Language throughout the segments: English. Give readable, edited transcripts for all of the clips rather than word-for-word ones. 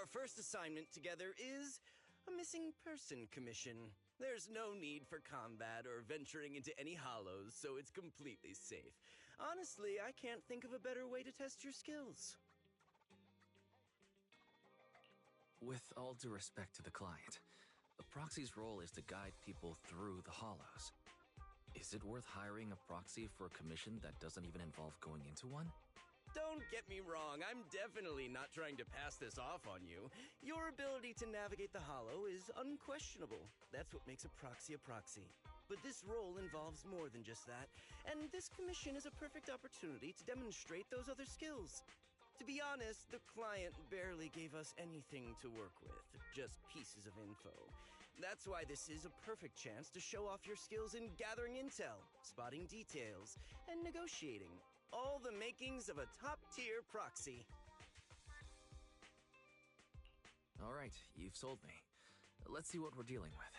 Our first assignment together is a missing person commission. There's no need for combat or venturing into any hollows, so it's completely safe. Honestly, I can't think of a better way to test your skills. With all due respect to the client, a proxy's role is to guide people through the hollows. Is it worth hiring a proxy for a commission that doesn't even involve going into one? Don't get me wrong, I'm definitely not trying to pass this off on you. Your ability to navigate the hollow is unquestionable. That's what makes a proxy. But this role involves more than just that, and this commission is a perfect opportunity to demonstrate those other skills. To be honest, the client barely gave us anything to work with, just pieces of info. That's why this is a perfect chance to show off your skills in gathering intel, spotting details, and negotiating. All the makings of a top-tier proxy. All right, you've sold me. Let's see what we're dealing with.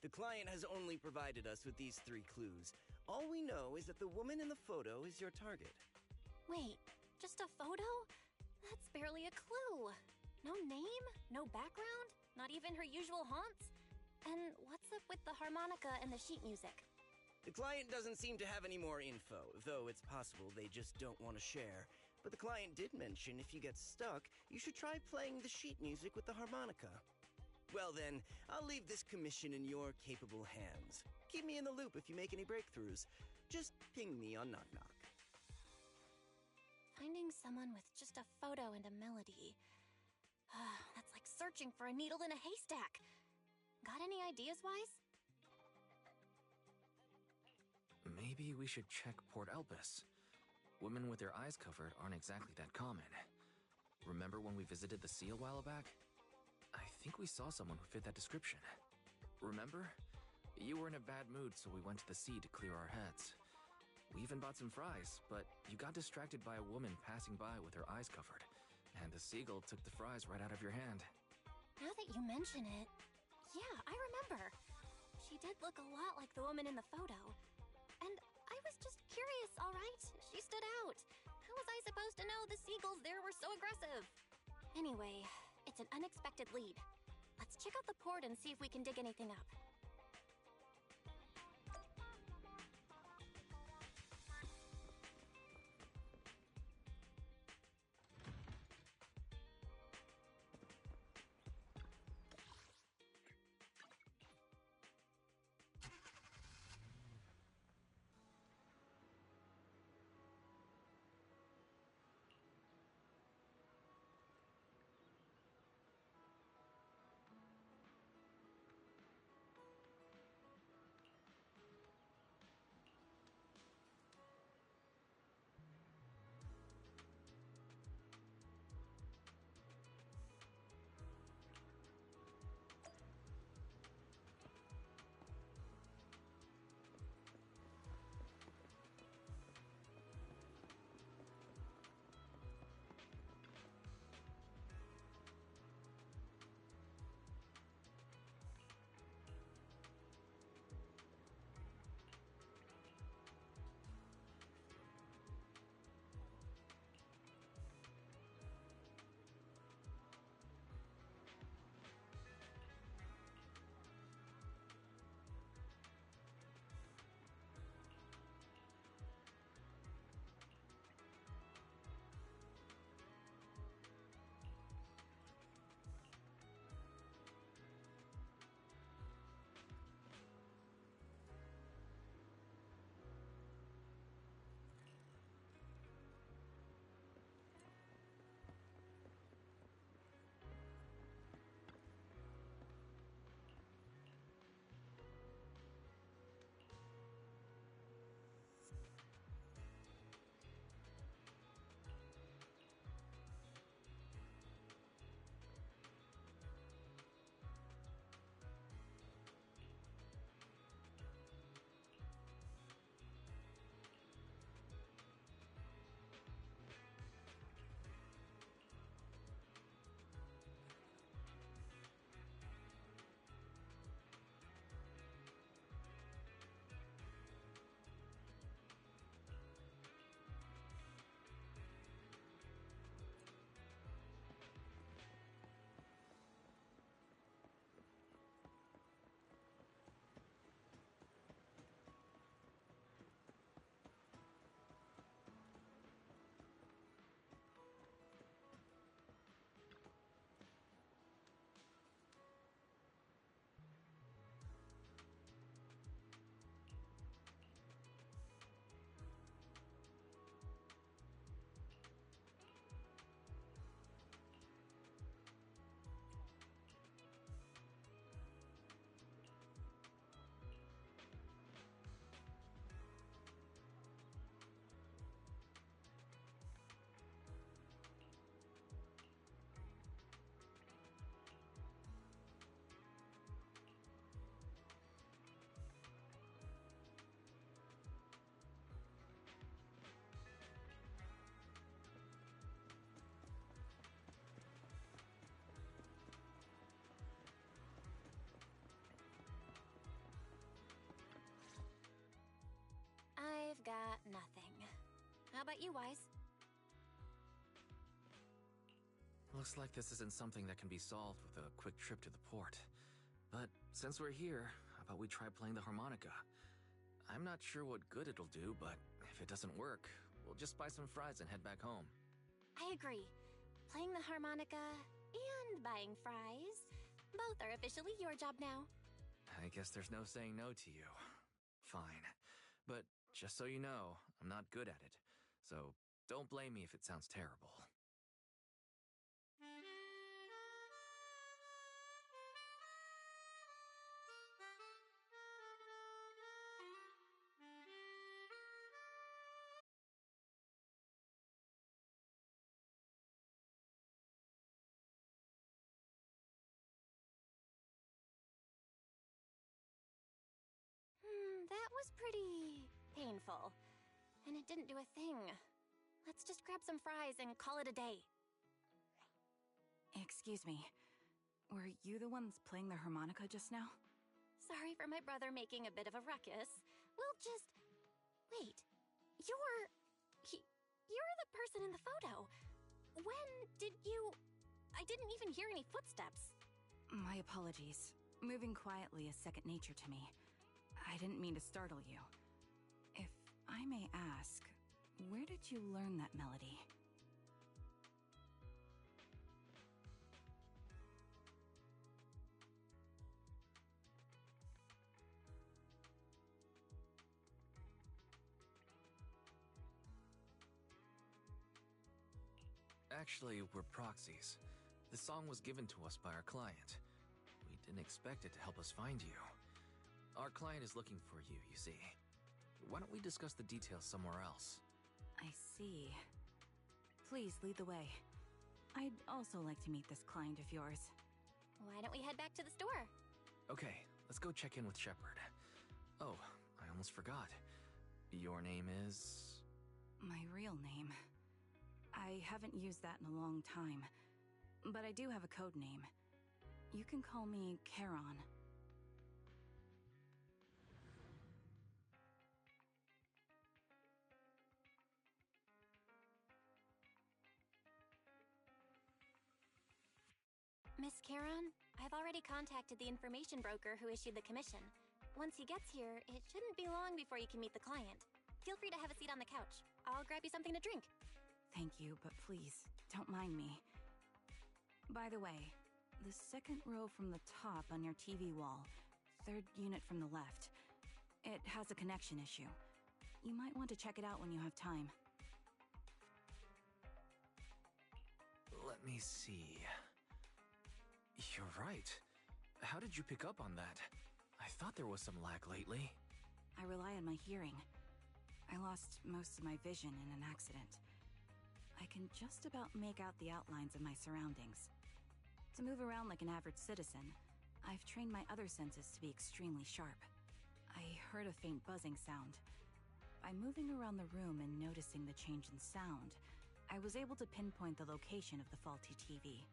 The client has only provided us with these 3 clues. All we know is that the woman in the photo is your target. Wait, just a photo? That's barely a clue. No name? No background? Not even her usual haunts? And what's up with the harmonica and the sheet music? The client doesn't seem to have any more info, though it's possible they just don't want to share. But the client did mention if you get stuck, you should try playing the sheet music with the harmonica. Well then, I'll leave this commission in your capable hands. Keep me in the loop if you make any breakthroughs. Just ping me on Knock Knock. Finding someone with just a photo and a melody. That's like searching for a needle in a haystack. Got any ideas, Wise? Maybe we should check Port Elpis. Women with their eyes covered aren't exactly that common. Remember when we visited the sea a while back? I think we saw someone who fit that description. Remember? You were in a bad mood, so we went to the sea to clear our heads. We even bought some fries, but you got distracted by a woman passing by with her eyes covered, and the seagull took the fries right out of your hand. Now that you mention it, yeah, I remember. She did look a lot like the woman in the photo. And I was just curious, all right? She stood out. How was I supposed to know the seagulls there were so aggressive? Anyway, it's an unexpected lead. Let's check out the port and see if we can dig anything up. How about you, Wise? Looks like this isn't something that can be solved with a quick trip to the port. But since we're here, how about we try playing the harmonica? I'm not sure what good it'll do, but if it doesn't work, we'll just buy some fries and head back home. I agree. Playing the harmonica and buying fries, both are officially your job now. I guess there's no saying no to you. Fine. But just so you know, I'm not good at it. So don't blame me if it sounds terrible. That was pretty painful. And it didn't do a thing. Let's just grab some fries and call it a day. Excuse me. Were you the ones playing the harmonica just now? Sorry for my brother making a bit of a ruckus. We'll just... Wait. You're the person in the photo. When did you... I didn't even hear any footsteps. My apologies. Moving quietly is second nature to me. I didn't mean to startle you. If I may ask, where did you learn that melody? Actually, we're proxies. The song was given to us by our client. We didn't expect it to help us find you. Our client is looking for you, you see. Why don't we discuss the details somewhere else? I see. Please lead the way. I'd also like to meet this client of yours. Why don't we head back to the store? Okay, let's go check in with Shepard. Oh, I almost forgot. Your name is... My real name. I haven't used that in a long time, but I do have a code name. You can call me Charon. Miss Charon, I've already contacted the information broker who issued the commission. Once he gets here, it shouldn't be long before you can meet the client. Feel free to have a seat on the couch. I'll grab you something to drink. Thank you, but please, don't mind me. By the way, the second row from the top on your TV wall, third unit from the left, it has a connection issue. You might want to check it out when you have time. Let me see... You're right. How did you pick up on that? I thought there was some lag lately. I rely on my hearing. I lost most of my vision in an accident. I can just about make out the outlines of my surroundings. To move around like an average citizen, I've trained my other senses to be extremely sharp. I heard a faint buzzing sound. By moving around the room and noticing the change in sound, I was able to pinpoint the location of the faulty TV.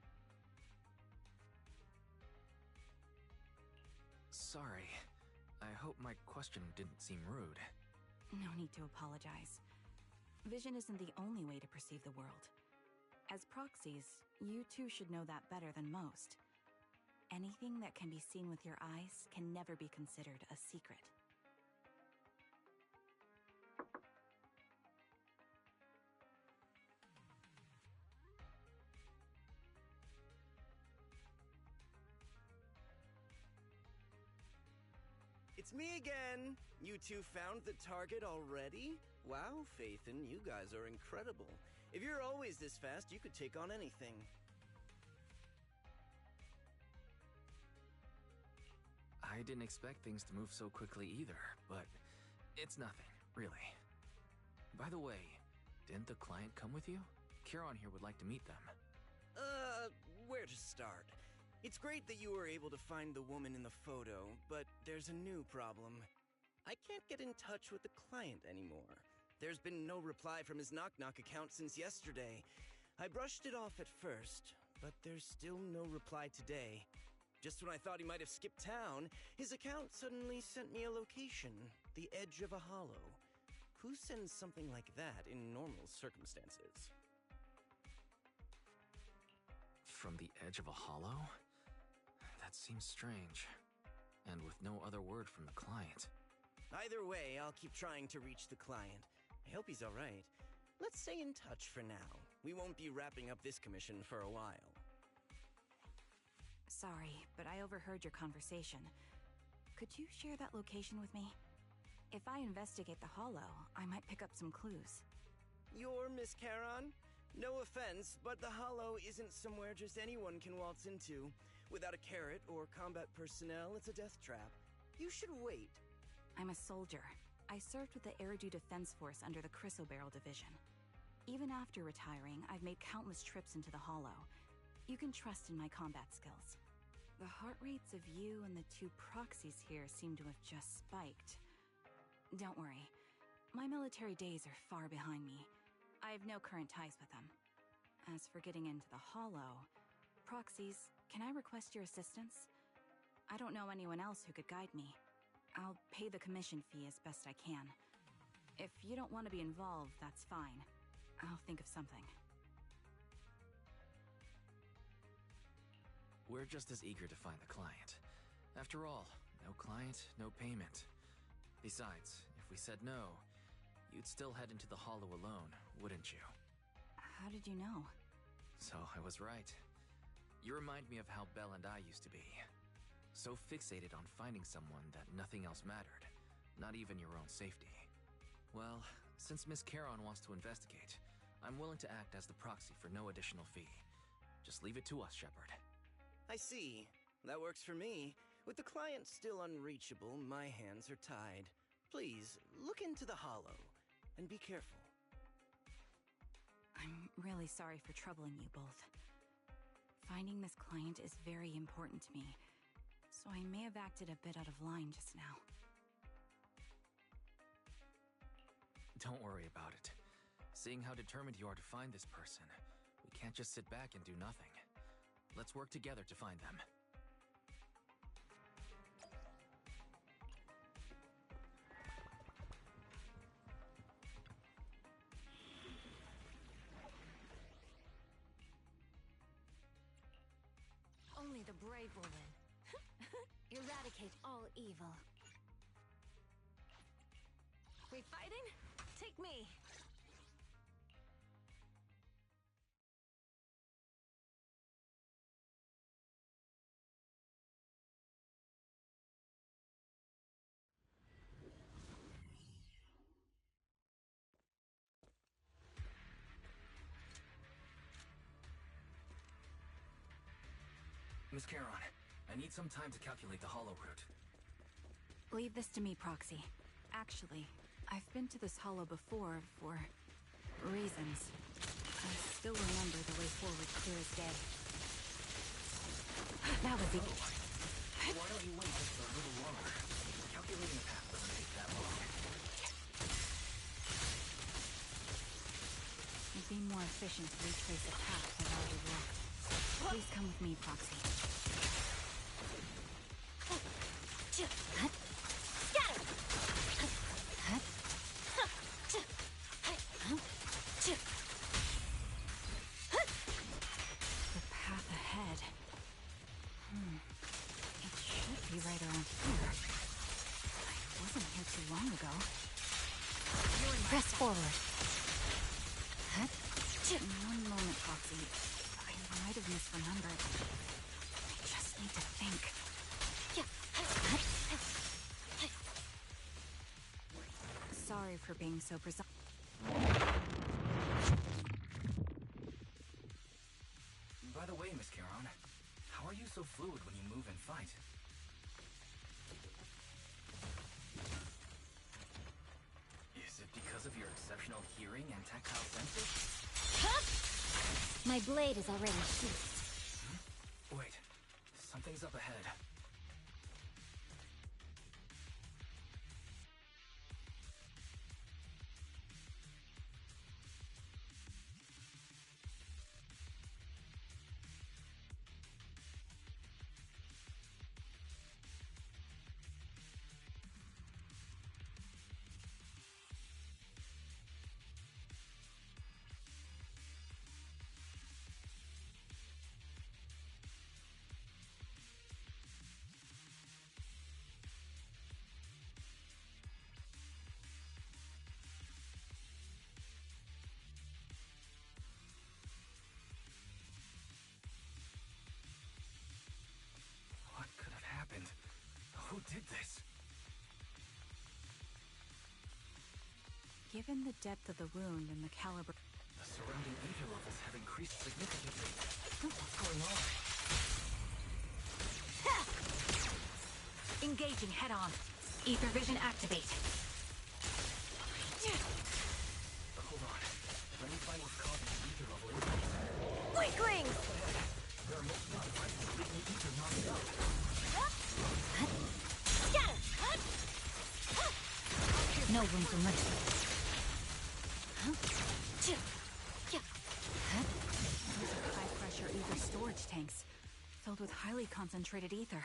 Sorry. I hope my question didn't seem rude. No need to apologize. Vision isn't the only way to perceive the world. As proxies, you too should know that better than most. Anything that can be seen with your eyes can never be considered a secret. It's me again! You two found the target already? Wow, Phaethon, you guys are incredible. If you're always this fast, you could take on anything. I didn't expect things to move so quickly either, but it's nothing, really. By the way, didn't the client come with you? Charon here would like to meet them. Where to start? It's great that you were able to find the woman in the photo, but there's a new problem. I can't get in touch with the client anymore. There's been no reply from his Knock Knock account since yesterday. I brushed it off at first, but there's still no reply today. Just when I thought he might have skipped town, his account suddenly sent me a location, the edge of a hollow. Who sends something like that in normal circumstances? From the edge of a hollow? That seems strange. And with no other word from the client. Either way, I'll keep trying to reach the client. I hope he's alright. Let's stay in touch for now. We won't be wrapping up this commission for a while. Sorry, but I overheard your conversation. Could you share that location with me? If I investigate the hollow, I might pick up some clues. You're Miss Charon? No offense, but the hollow isn't somewhere just anyone can waltz into. Without a carrot or combat personnel, it's a death trap. You should wait. I'm a soldier. I served with the Eridu Defense Force under the Chrysoberyl Division. Even after retiring, I've made countless trips into the hollow. You can trust in my combat skills. The heart rates of you and the two proxies here seem to have just spiked. Don't worry. My military days are far behind me. I have no current ties with them. As for getting into the hollow, proxies, can I request your assistance? I don't know anyone else who could guide me. I'll pay the commission fee as best I can. If you don't want to be involved, that's fine. I'll think of something. We're just as eager to find the client. After all, no client, no payment. Besides, if we said no, you'd still head into the hollow alone, wouldn't you? How did you know? So I was right. You remind me of how Belle and I used to be. So fixated on finding someone that nothing else mattered, not even your own safety. Well, since Miss Charon wants to investigate, I'm willing to act as the proxy for no additional fee. Just leave it to us, Shepard. I see. That works for me. With the client still unreachable, my hands are tied. Please, look into the hollow, and be careful. I'm really sorry for troubling you both. Finding this client is very important to me, so I may have acted a bit out of line just now. Don't worry about it. Seeing how determined you are to find this person, we can't just sit back and do nothing. Let's work together to find them. Only the brave will win. Eradicate all evil. We fighting? Take me. Miss Charon, I need some time to calculate the hollow route. Leave this to me, Proxy. Actually, I've been to this hollow before for reasons. I still remember the way forward clear as day. That was easy. Why don't you wait just a little longer? Calculating the path doesn't take that long. It'd be more efficient to retrace a path I've already walked. Please come with me, Proxy. Scatter! The path ahead. It should be right around here. I wasn't here too long ago. Press forward. One moment, Proxy. I might have misremembered. I just need to think. Sorry for being so presumptuous. By the way, Miss Charon, how are you so fluid when you move and fight? Is it because of your exceptional hearing and tactile senses? My blade is already sheathed. Wait, something's up ahead. this? Given the depth of the wound and the caliber... The surrounding ether levels have increased significantly. What's going on? Engaging head-on. Ether vision activate. Hold on. Let me find what's causing the ether level increase. Weaklings! There are multiple devices leaving ether non-stop. Scatter! No room for mercy. These are high-pressure ether storage tanks, filled with highly concentrated ether.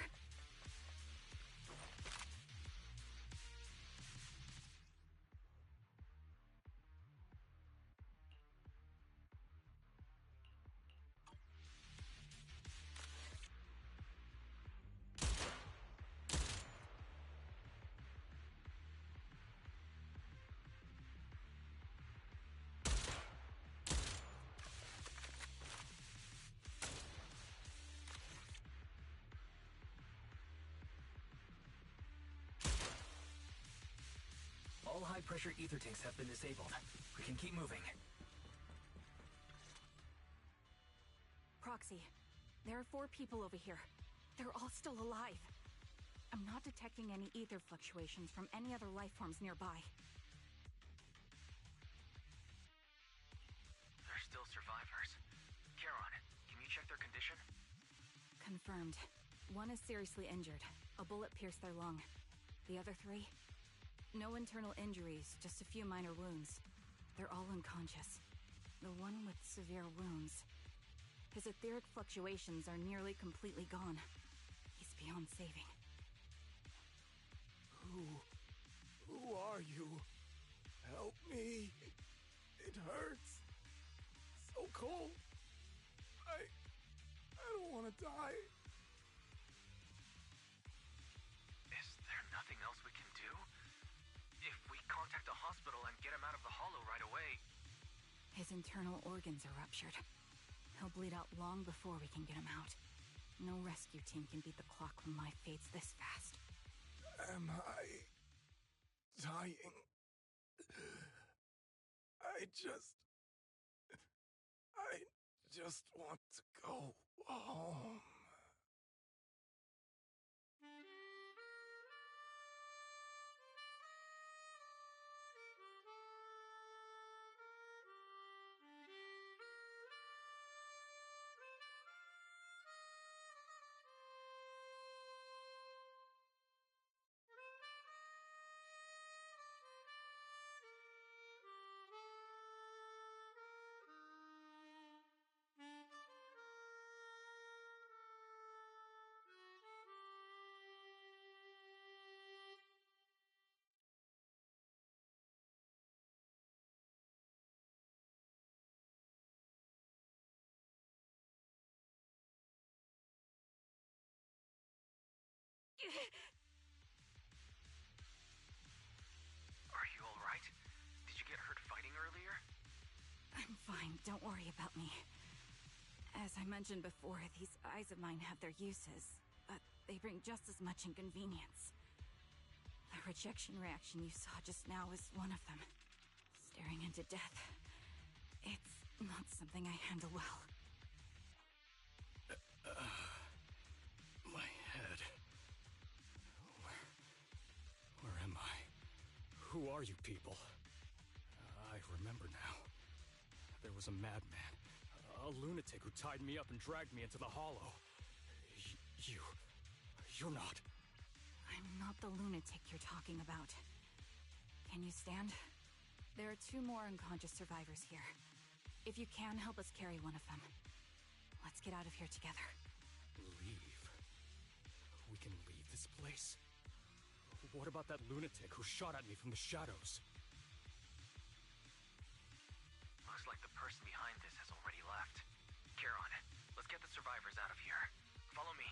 All high-pressure ether tanks have been disabled. We can keep moving. Proxy, there are 4 people over here. They're all still alive. I'm not detecting any ether fluctuations from any other life forms nearby. They're still survivors. Charon, can you check their condition? Confirmed. 1 is seriously injured. A bullet pierced their lung. The other 3? No internal injuries, just a few minor wounds. They're all unconscious. The one with severe wounds. His etheric fluctuations are nearly completely gone. He's beyond saving. Who are you? Help me. It hurts. So cold. I don't want to die. Is there nothing else we can do? If we contact the hospital and get him out of the hollow right away... His internal organs are ruptured. He'll bleed out long before we can get him out. No rescue team can beat the clock when life fades this fast. Am I dying? I just want to go home. Are you alright? Did you get hurt fighting earlier? I'm fine, don't worry about me. As I mentioned before, these eyes of mine have their uses, but they bring just as much inconvenience. The rejection reaction you saw just now is one of them. Staring into death. It's not something I handle well. My head. Where am I? Who are you people? I remember now. There was a madman, a lunatic who tied me up and dragged me into the hollow. You're not. I'm not the lunatic you're talking about. Can you stand? There are 2 more unconscious survivors here. If you can, help us carry one of them. Let's get out of here together. Leave? We can leave this place? What about that lunatic who shot at me from the shadows? Looks like the person behind this has already left. Charon, let's get the survivors out of here. Follow me.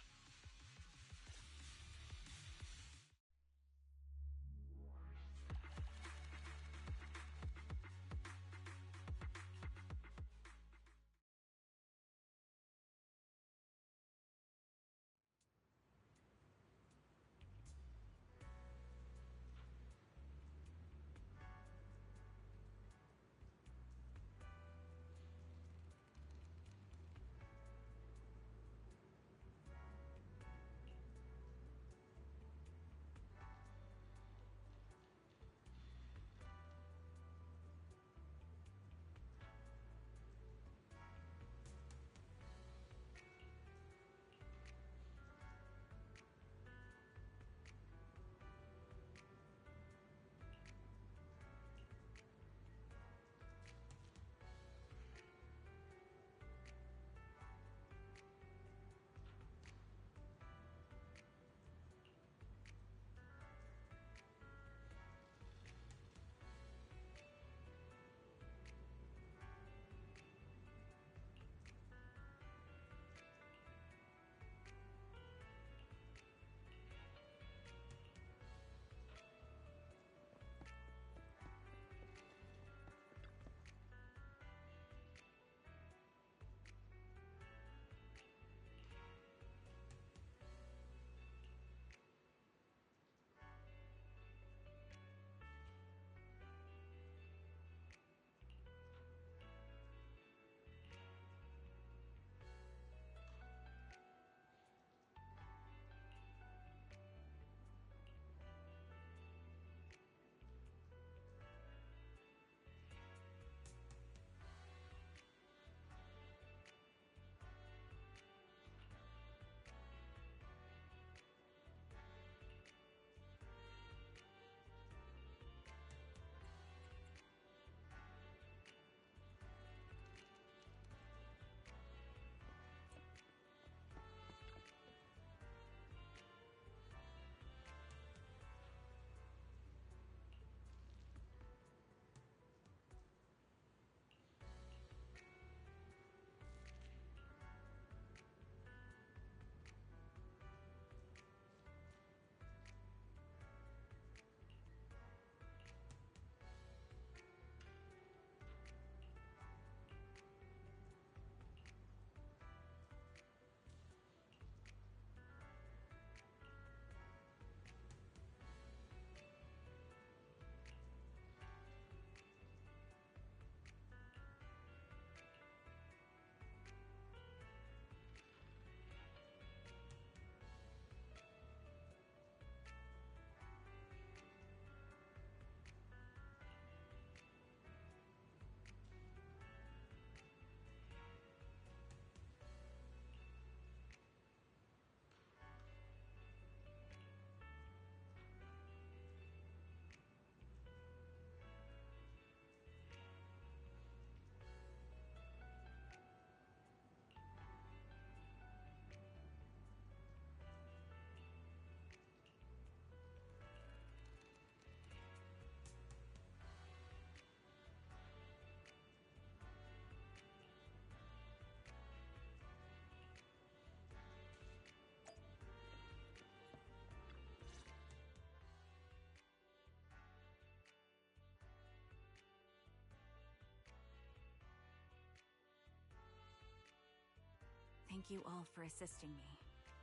Thank you all for assisting me,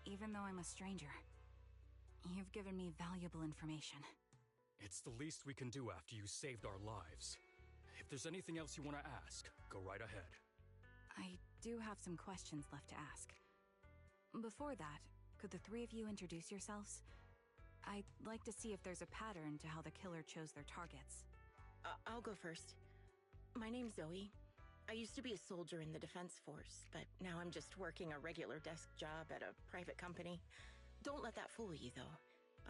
even though I'm a stranger. You've given me valuable information. It's the least we can do after you saved our lives. If there's anything else you want to ask, go right ahead. I do have some questions left to ask. Before that, could the three of you introduce yourselves? I'd like to see if there's a pattern to how the killer chose their targets. I'll go first. My name's Zoe. I used to be a soldier in the Defense Force, but now I'm just working a regular desk job at a private company. Don't let that fool you, though.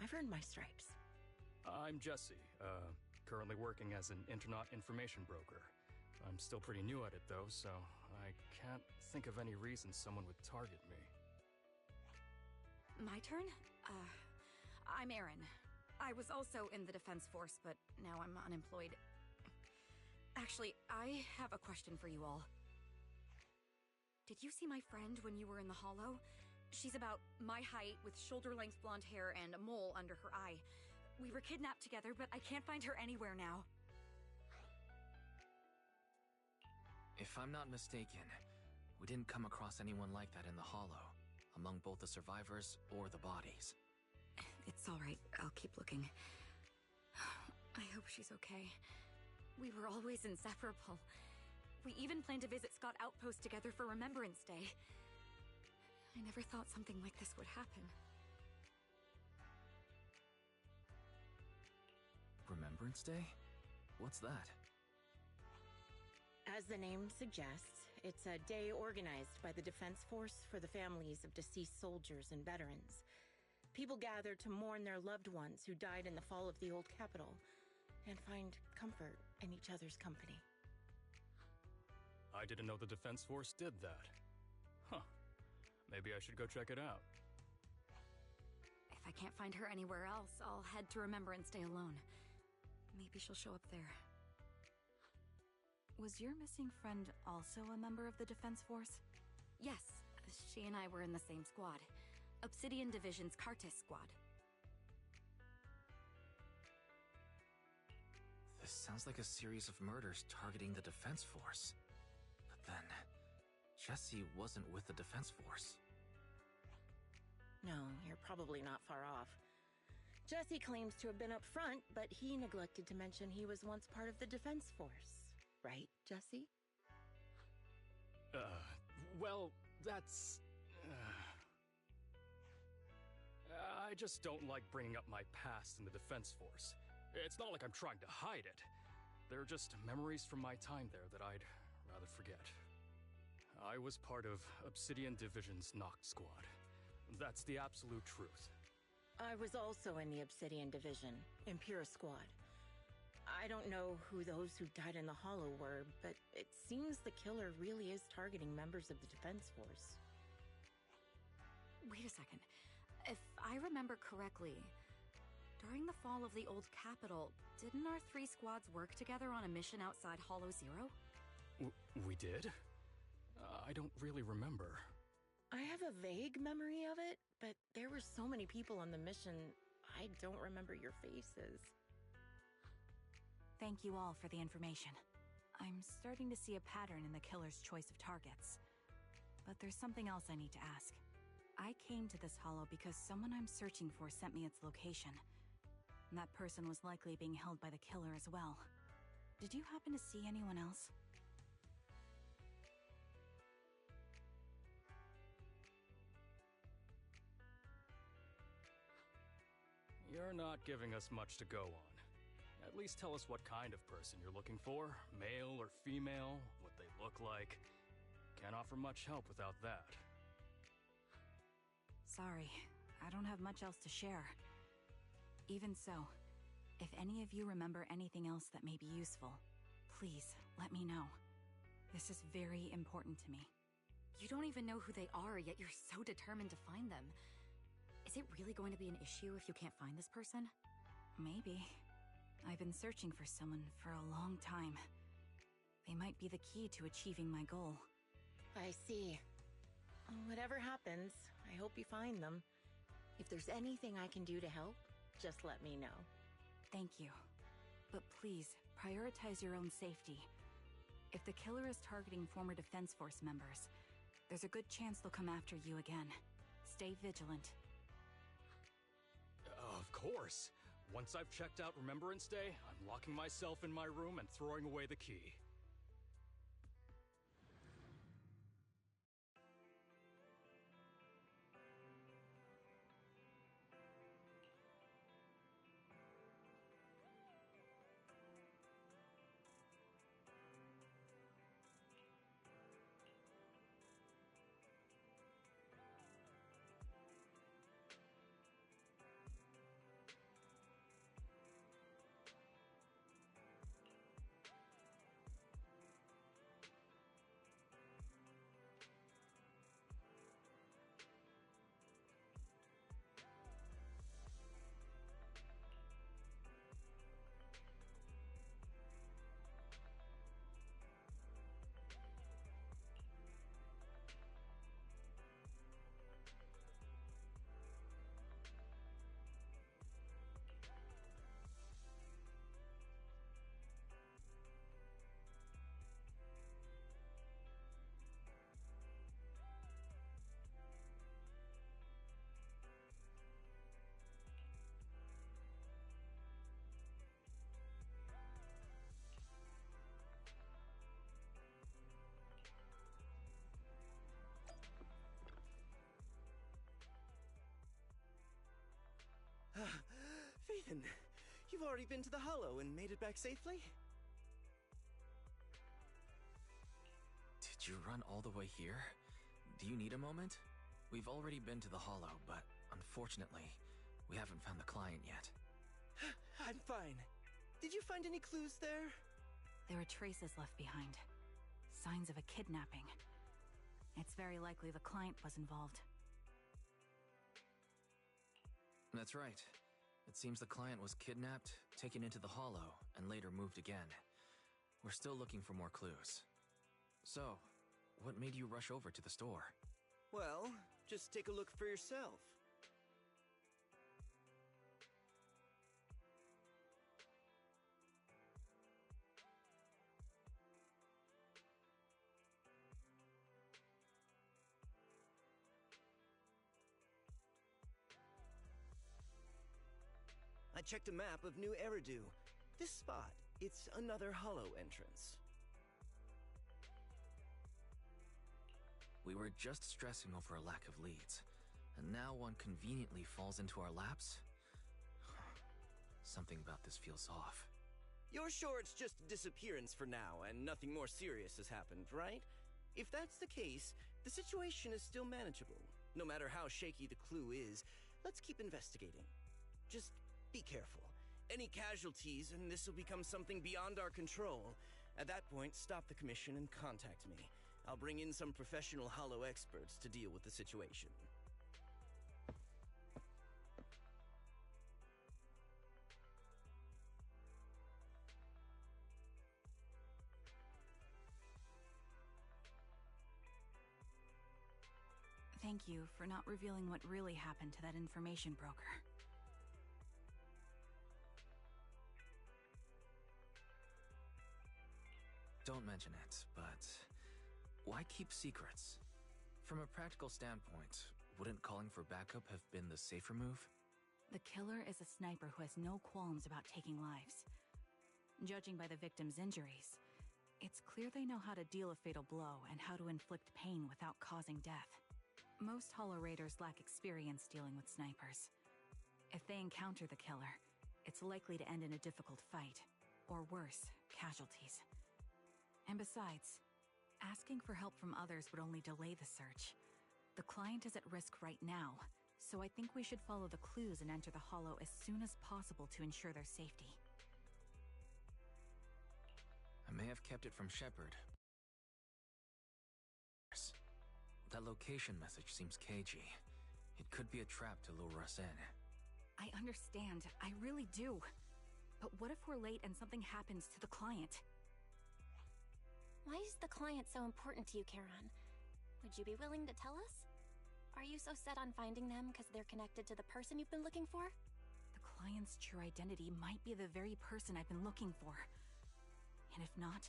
I've earned my stripes. I'm Jesse, currently working as an internet information broker. I'm still pretty new at it, though, so I can't think of any reason someone would target me. My turn? I'm Erin. I was also in the Defense Force, but now I'm unemployed. Actually, I have a question for you all. Did you see my friend when you were in the Hollow? She's about my height, with shoulder-length blonde hair and a mole under her eye. We were kidnapped together, but I can't find her anywhere now. If I'm not mistaken, we didn't come across anyone like that in the Hollow, among both the survivors or the bodies. It's all right. I'll keep looking. I hope she's okay. We were always inseparable. We even planned to visit Scott Outpost together for Remembrance Day. I never thought something like this would happen. Remembrance Day? What's that? As the name suggests, it's a day organized by the Defense Force for the families of deceased soldiers and veterans. People gather to mourn their loved ones who died in the fall of the old capital, and find comfort in each other's company. I didn't know the Defense Force did that. Huh. Maybe I should go check it out. If I can't find her anywhere else, I'll head to Remembrance Day alone. Maybe she'll show up there. Was your missing friend also a member of the Defense Force? Yes, she and I were in the same squad. Obsidian Division's Cartis squad. This sounds like a series of murders targeting the Defense Force. But then, Jesse wasn't with the Defense Force. No, you're probably not far off. Jesse claims to have been up front, but he neglected to mention he was once part of the Defense Force. Right, Jesse? Well, that's... I just don't like bringing up my past in the Defense Force. It's not like I'm trying to hide it. They're just memories from my time there that I'd rather forget. I was part of Obsidian Division's Noct squad. That's the absolute truth. I was also in the Obsidian Division, Impura squad. I don't know who those who died in the Hollow were, but it seems the killer really is targeting members of the Defense Force. Wait a second. If I remember correctly, during the fall of the old capital, didn't our three squads work together on a mission outside Hollow Zero? We did? I don't really remember. I have a vague memory of it, but there were so many people on the mission, I don't remember your faces. Thank you all for the information. I'm starting to see a pattern in the killer's choice of targets. But there's something else I need to ask. I came to this hollow because someone I'm searching for sent me its location. And that person was likely being held by the killer as well. Did you happen to see anyone else? You're not giving us much to go on. At least tell us what kind of person you're looking for, male or female, what they look like. Can't offer much help without that. Sorry, I don't have much else to share. Even so, if any of you remember anything else that may be useful, please let me know. This is very important to me. You don't even know who they are, yet you're so determined to find them. Is it really going to be an issue if you can't find this person? Maybe. I've been searching for someone for a long time. They might be the key to achieving my goal. I see. Whatever happens, I hope you find them. If there's anything I can do to help, just let me know. Thank you. But please, prioritize your own safety. If the killer is targeting former Defense Force members, There's a good chance they'll come after you again. Stay vigilant. Of course. Once I've checked out Remembrance Day, I'm locking myself in my room and throwing away the key. Phaethon, you've already been to the Hollow and made it back safely? Did you run all the way here? Do you need a moment? We've already been to the Hollow, but unfortunately, we haven't found the client yet. I'm fine. Did you find any clues there? There are traces left behind. Signs of a kidnapping. It's very likely the client was involved. That's right. It seems the client was kidnapped, taken into the Hollow, and later moved again. We're still looking for more clues. So, what made you rush over to the store? Well, just take a look for yourself. I checked a map of New Eridu. This spot, it's another Hollow entrance. We were just stressing over a lack of leads, and now one conveniently falls into our laps? Something about this feels off. You're sure it's just disappearance for now and nothing more serious has happened, right? If that's the case, the situation is still manageable. No matter how shaky the clue is, let's keep investigating. Just be careful. Any casualties and this will become something beyond our control. At that point, stop the commission and contact me. I'll bring in some professional Hollow experts to deal with the situation. Thank you for not revealing what really happened to that information broker. Don't mention it, but why keep secrets? From a practical standpoint, wouldn't calling for backup have been the safer move? The killer is a sniper who has no qualms about taking lives. Judging by the victim's injuries, it's clear they know how to deal a fatal blow and how to inflict pain without causing death. Most Hollow Raiders lack experience dealing with snipers. If they encounter the killer, it's likely to end in a difficult fight, or worse, casualties. And besides, asking for help from others would only delay the search. The client is at risk right now, so I think we should follow the clues and enter the Hollow as soon as possible to ensure their safety. I may have kept it from Shepard. That location message seems cagey. It could be a trap to lure us in. I understand, I really do. But what if we're late and something happens to the client? Why is the client so important to you, Charon? Would you be willing to tell us? Are you so set on finding them because they're connected to the person you've been looking for? The client's true identity might be the very person I've been looking for. And if not,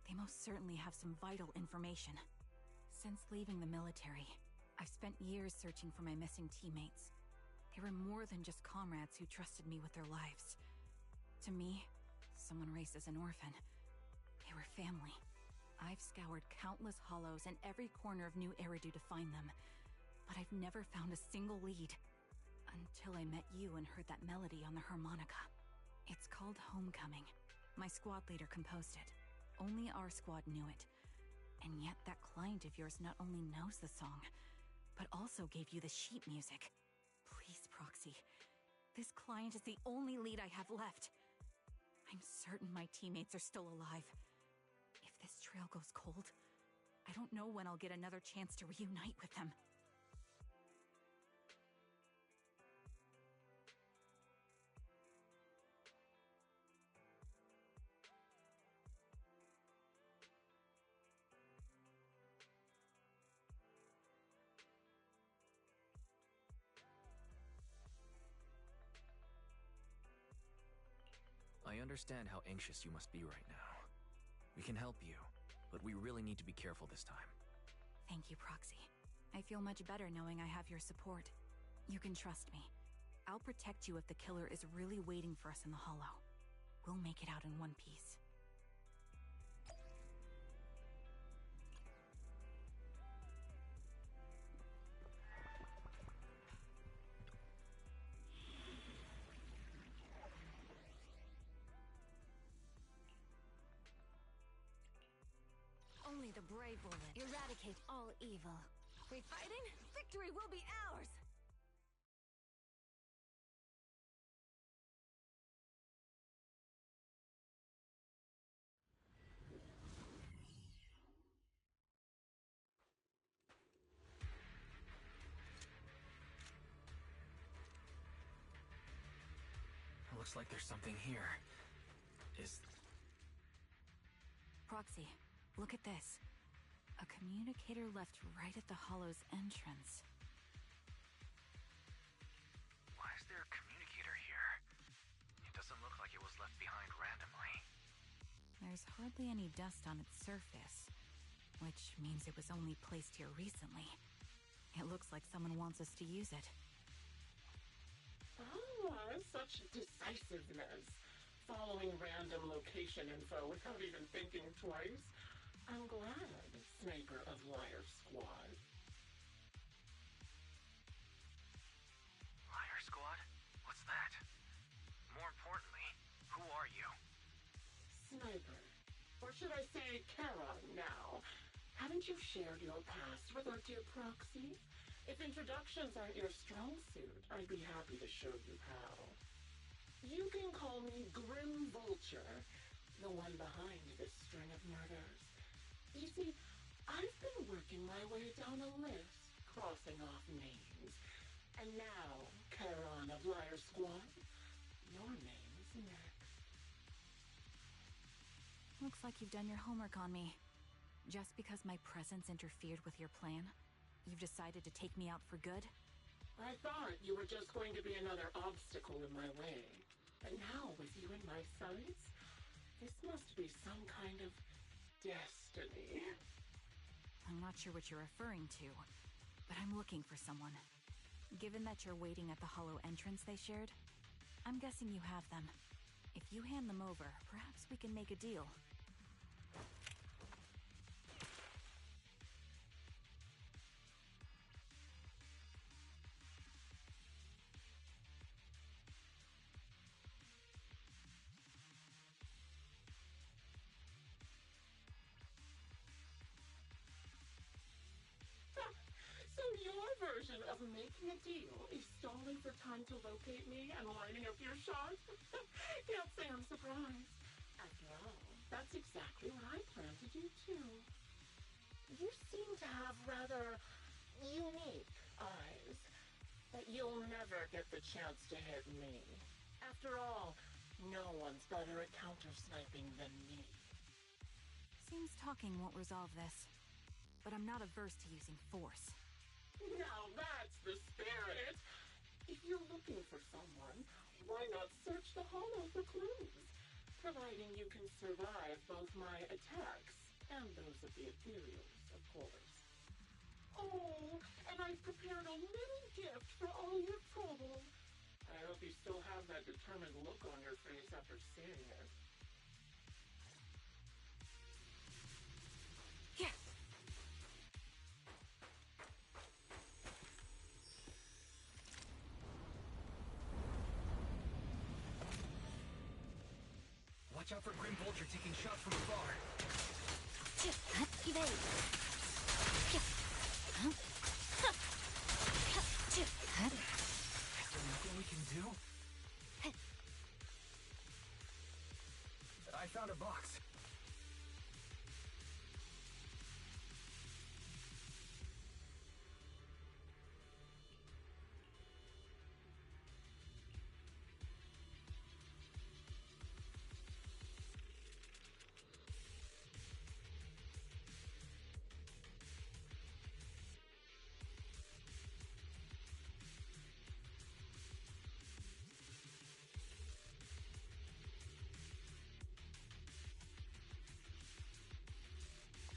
they most certainly have some vital information. Since leaving the military, I've spent years searching for my missing teammates. They were more than just comrades who trusted me with their lives. To me, someone raised as an orphan, they were family. I've scoured countless hollows and every corner of New Eridu to find them, but I've never found a single lead. Until I met you and heard that melody on the harmonica. It's called Homecoming. My squad leader composed it. Only our squad knew it. And yet that client of yours not only knows the song, but also gave you the sheet music. Please, Proxy. This client is the only lead I have left. I'm certain my teammates are still alive. If this trail goes cold, I don't know when I'll get another chance to reunite with them. I understand how anxious you must be right now. We can help you, but we really need to be careful this time. Thank you, Proxy. I feel much better knowing I have your support. You can trust me. I'll protect you if the killer is really waiting for us in the Hollow. We'll make it out in one piece. Only the brave will eradicate all evil. We fighting? Victory will be ours! Looks like there's something here. Proxy, look at this. A communicator left right at the Hollow's entrance. Why is there a communicator here? It doesn't look like it was left behind randomly. There's hardly any dust on its surface, which means it was only placed here recently. It looks like someone wants us to use it. Oh, such decisiveness. Following random location info without even thinking twice. I'm glad, Sniper of Liar Squad. Liar Squad? What's that? More importantly, who are you? Sniper. Or should I say Charon now? Haven't you shared your past with our dear Proxy? If introductions aren't your strong suit, I'd be happy to show you how. You can call me Grim Vulture, the one behind this string of murders. You see, I've been working my way down a list, crossing off names. And now, Charon of Liar Squad, your name's next. Looks like you've done your homework on me. Just because my presence interfered with your plan, you've decided to take me out for good? I thought you were just going to be another obstacle in my way. And now, with you in my sights, this must be some kind of destiny. I'm not sure what you're referring to, but I'm looking for someone. Given that you're waiting at the Hollow entrance they shared, I'm guessing you have them. If you hand them over, perhaps we can make a deal. So your version of making a deal is stalling for time to locate me and lining up your shots? Can't say I'm surprised. After all, that's exactly what I plan to do too. You seem to have rather unique eyes, but you'll never get the chance to hit me. After all, no one's better at counter-sniping than me. Seems talking won't resolve this, but I'm not averse to using force. Now that's the spirit! If you're looking for someone, why not search the Hollow for clues? Providing you can survive both my attacks and those of the Ethereals, of course. Oh, and I've prepared a little gift for all your trouble. I hope you still have that determined look on your face after seeing it. Yeah. Watch out for Grim Vulture taking shots from afar. Evade. Is there nothing we can do? I found a box.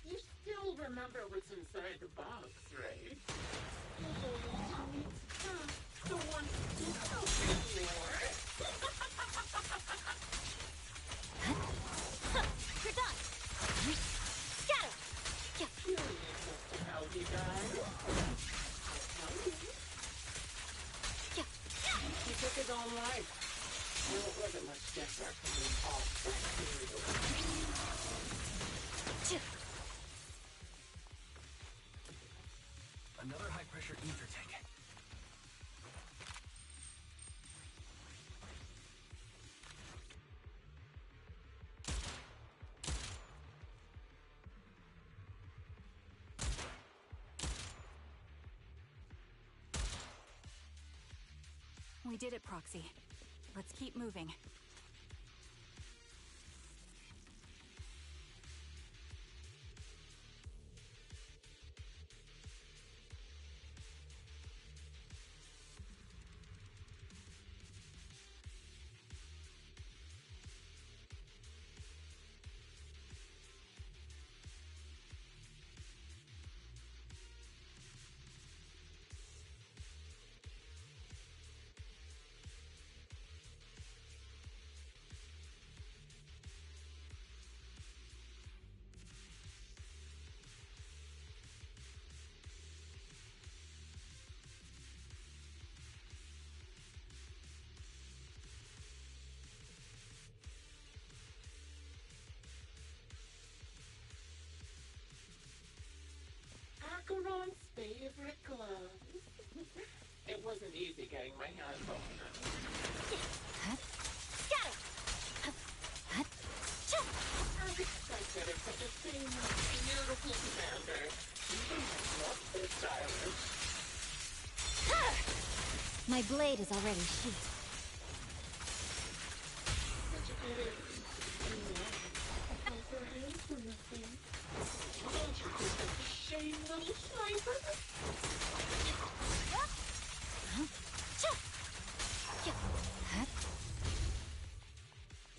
You still remember what's inside the box, right? The one who helped you more. You're done. Scatter. Curious as to how he died. I'll tell you. He took his own life. Well, it wasn't much different from being off-back Another high-pressure ether tank. We did it, Proxy. Let's keep moving. Acheron's favorite gloves. It wasn't easy getting my hands on them. Scatter. Unexpected of such a famous, beautiful commander. Even not so stylish. My blade is already sheathed. Such a pity. Both her hands were missing. Don't you think that's a shame, little sniper?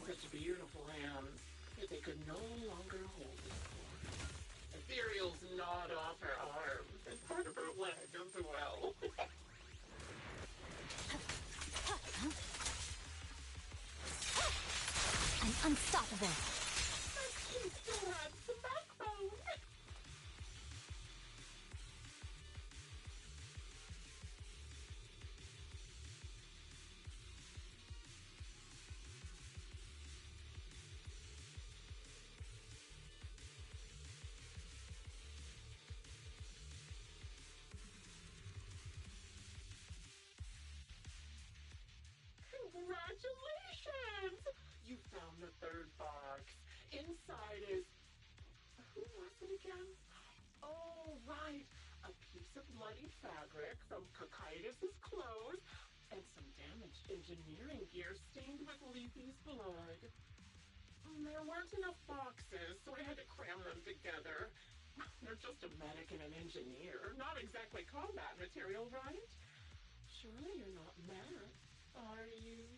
Such beautiful hands, yet they could no longer hold the sword. Ethereal's gnawed off her arms, and part of her leg as well. I'm unstoppable. But she still had some backbone. Congratulations! You found the third box. Inside is... Who was it again? Oh, right. A piece of bloody fabric from Cocytus's clothes and some damaged engineering gear stained with Leafy's blood. There weren't enough boxes, so I had to cram them together. They're just a medic and an engineer. Not exactly combat material, right? Surely you're not mad, are you?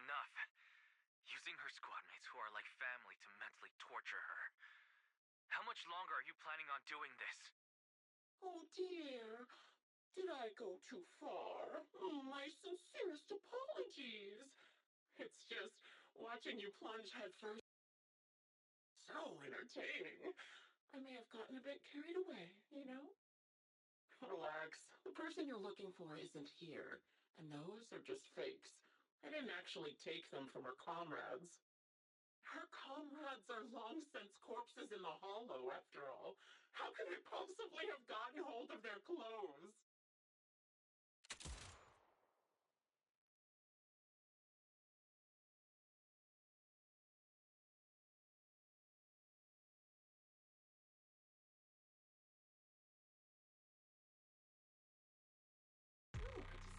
enough. Using her squadmates who are like family to mentally torture her. How much longer are you planning on doing this? Oh dear. Did I go too far? My sincerest apologies. It's just watching you plunge headfirst. So entertaining. I may have gotten a bit carried away, you know? Relax. The person you're looking for isn't here. And those are just fakes. I didn't actually take them from her comrades. Her comrades are long since corpses in the hollow, after all. How could I possibly have gotten hold of their clothes?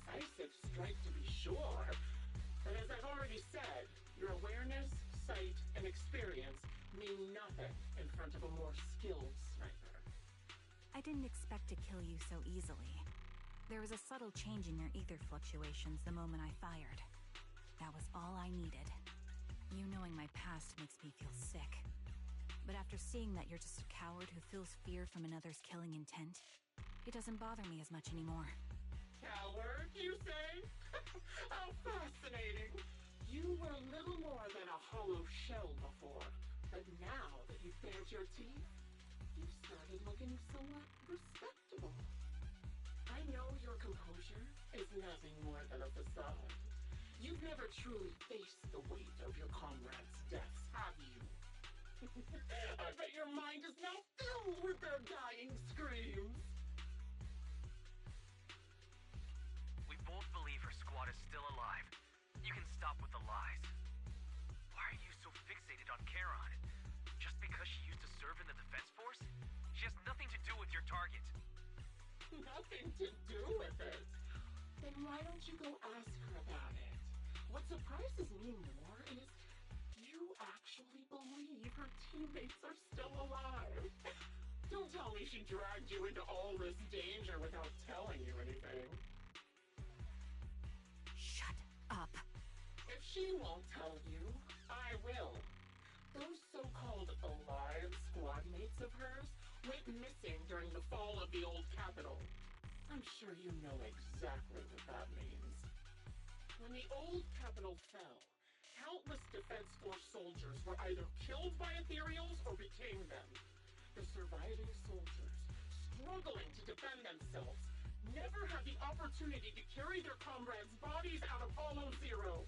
A decisive strike to be sure. But as I've already said, your awareness, sight, and experience mean nothing in front of a more skilled sniper. I didn't expect to kill you so easily. There was a subtle change in your ether fluctuations the moment I fired. That was all I needed. You knowing my past makes me feel sick. But after seeing that you're just a coward who feels fear from another's killing intent, it doesn't bother me as much anymore. Coward, you say? How fascinating. You were little more than a hollow shell before, but now that you've bared your teeth, you've started looking somewhat respectable. I know your composure is nothing more than a facade. You've never truly faced the weight of your comrades' deaths, have you? I bet your mind is now filled with their dying screams. We both believe her squad is still alive. You can stop with the lies. Why are you so fixated on Charon? Just because she used to serve in the defense force? She has nothing to do with your target. Nothing to do with it? Then why don't you go ask her about it? What surprises me more is you actually believe her teammates are still alive. Don't tell me she dragged you into all this danger without telling you anything. Shut up. If she won't tell you, I will. Those so-called alive squad mates of hers went missing during the fall of the old capital. I'm sure you know exactly what that means. When the old capital fell, countless Defense Force soldiers were either killed by ethereals or became them. The surviving soldiers, struggling to defend themselves, never had the opportunity to carry their comrades' bodies out of Hollow Zero.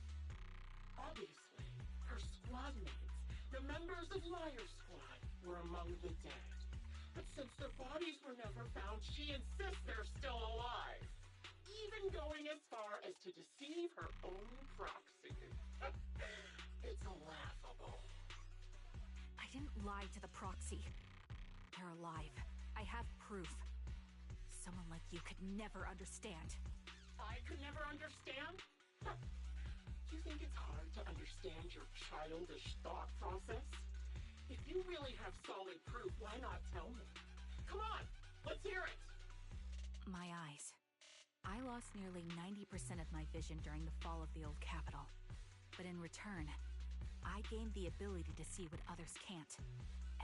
Obviously, her squad mates, the members of Liar Squad, were among the dead. But since their bodies were never found, she insists they're still alive. Even going as far as to deceive her own proxy. It's laughable. I didn't lie to the proxy. They're alive. I have proof. Someone like you could never understand. I could never understand? Do you think it's hard to understand your childish thought process? If you really have solid proof, why not tell me? Come on, let's hear it! My eyes. I lost nearly 90% of my vision during the fall of the old capital. But in return, I gained the ability to see what others can't.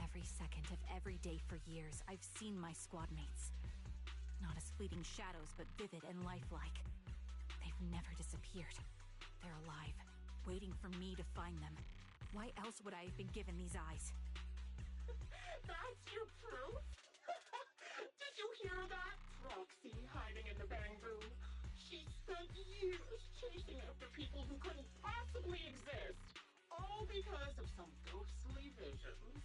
Every second of every day for years, I've seen my squad mates. Not as fleeting shadows, but vivid and lifelike. They've never disappeared. They're alive, waiting for me to find them. Why else would I have been given these eyes? That's your proof? Did you hear that? Proxy hiding in the bamboo. She spent years chasing after people who couldn't possibly exist, all because of some ghostly visions.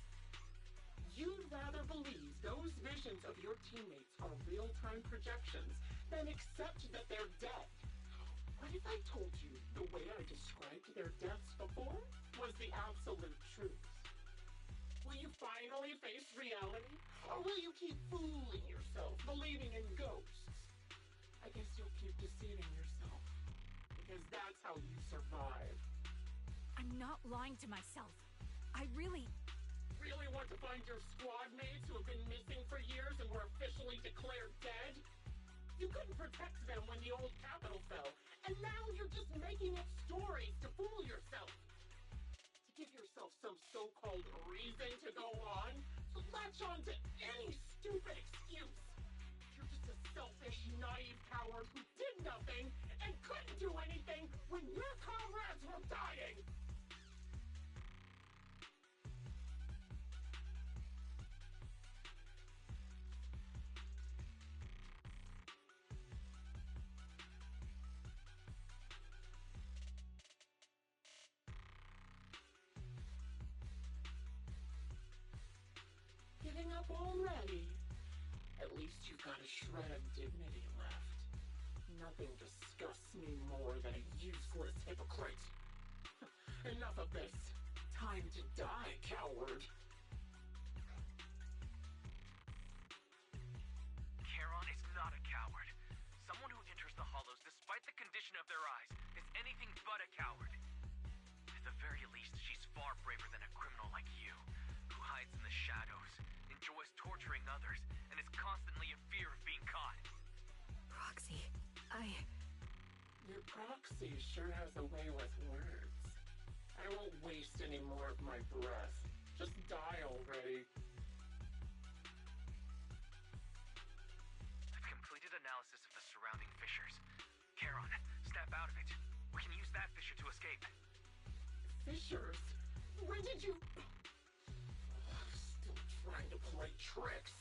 You'd rather believe those visions of your teammates are real-time projections than accept that they're dead. What if I told you the way I described their deaths before was the absolute truth? Will you finally face reality? Or will you keep fooling yourself, believing in ghosts? I guess you'll keep deceiving yourself. Because that's how you survive. I'm not lying to myself. I really want to find your squad mates who have been missing for years and were officially declared dead? You couldn't protect them when the old capital fell, And now you're just making up stories to fool yourself. To give yourself some so-called reason to go on, to latch on to any stupid excuse. You're just a selfish, naive coward who did nothing and couldn't do anything when your comrades were dying. Giving up already? At least you've got a shred of dignity left. Nothing disgusts me more than a useless hypocrite. Enough of this. Time to die, coward. Charon is not a coward. Someone who enters the Hollows despite the condition of their eyes is anything but a coward. At the very least, she's far braver than a criminal like you, who hides in the shadows, enjoys torturing others, and is constantly in fear of being caught. Proxy, Your proxy sure has a way with words. I won't waste any more of my breath. Just die already. I've completed analysis of the surrounding fissures. Charon, step out of it. We can use that fissure to escape. Fissures? When did you... Still trying to play tricks.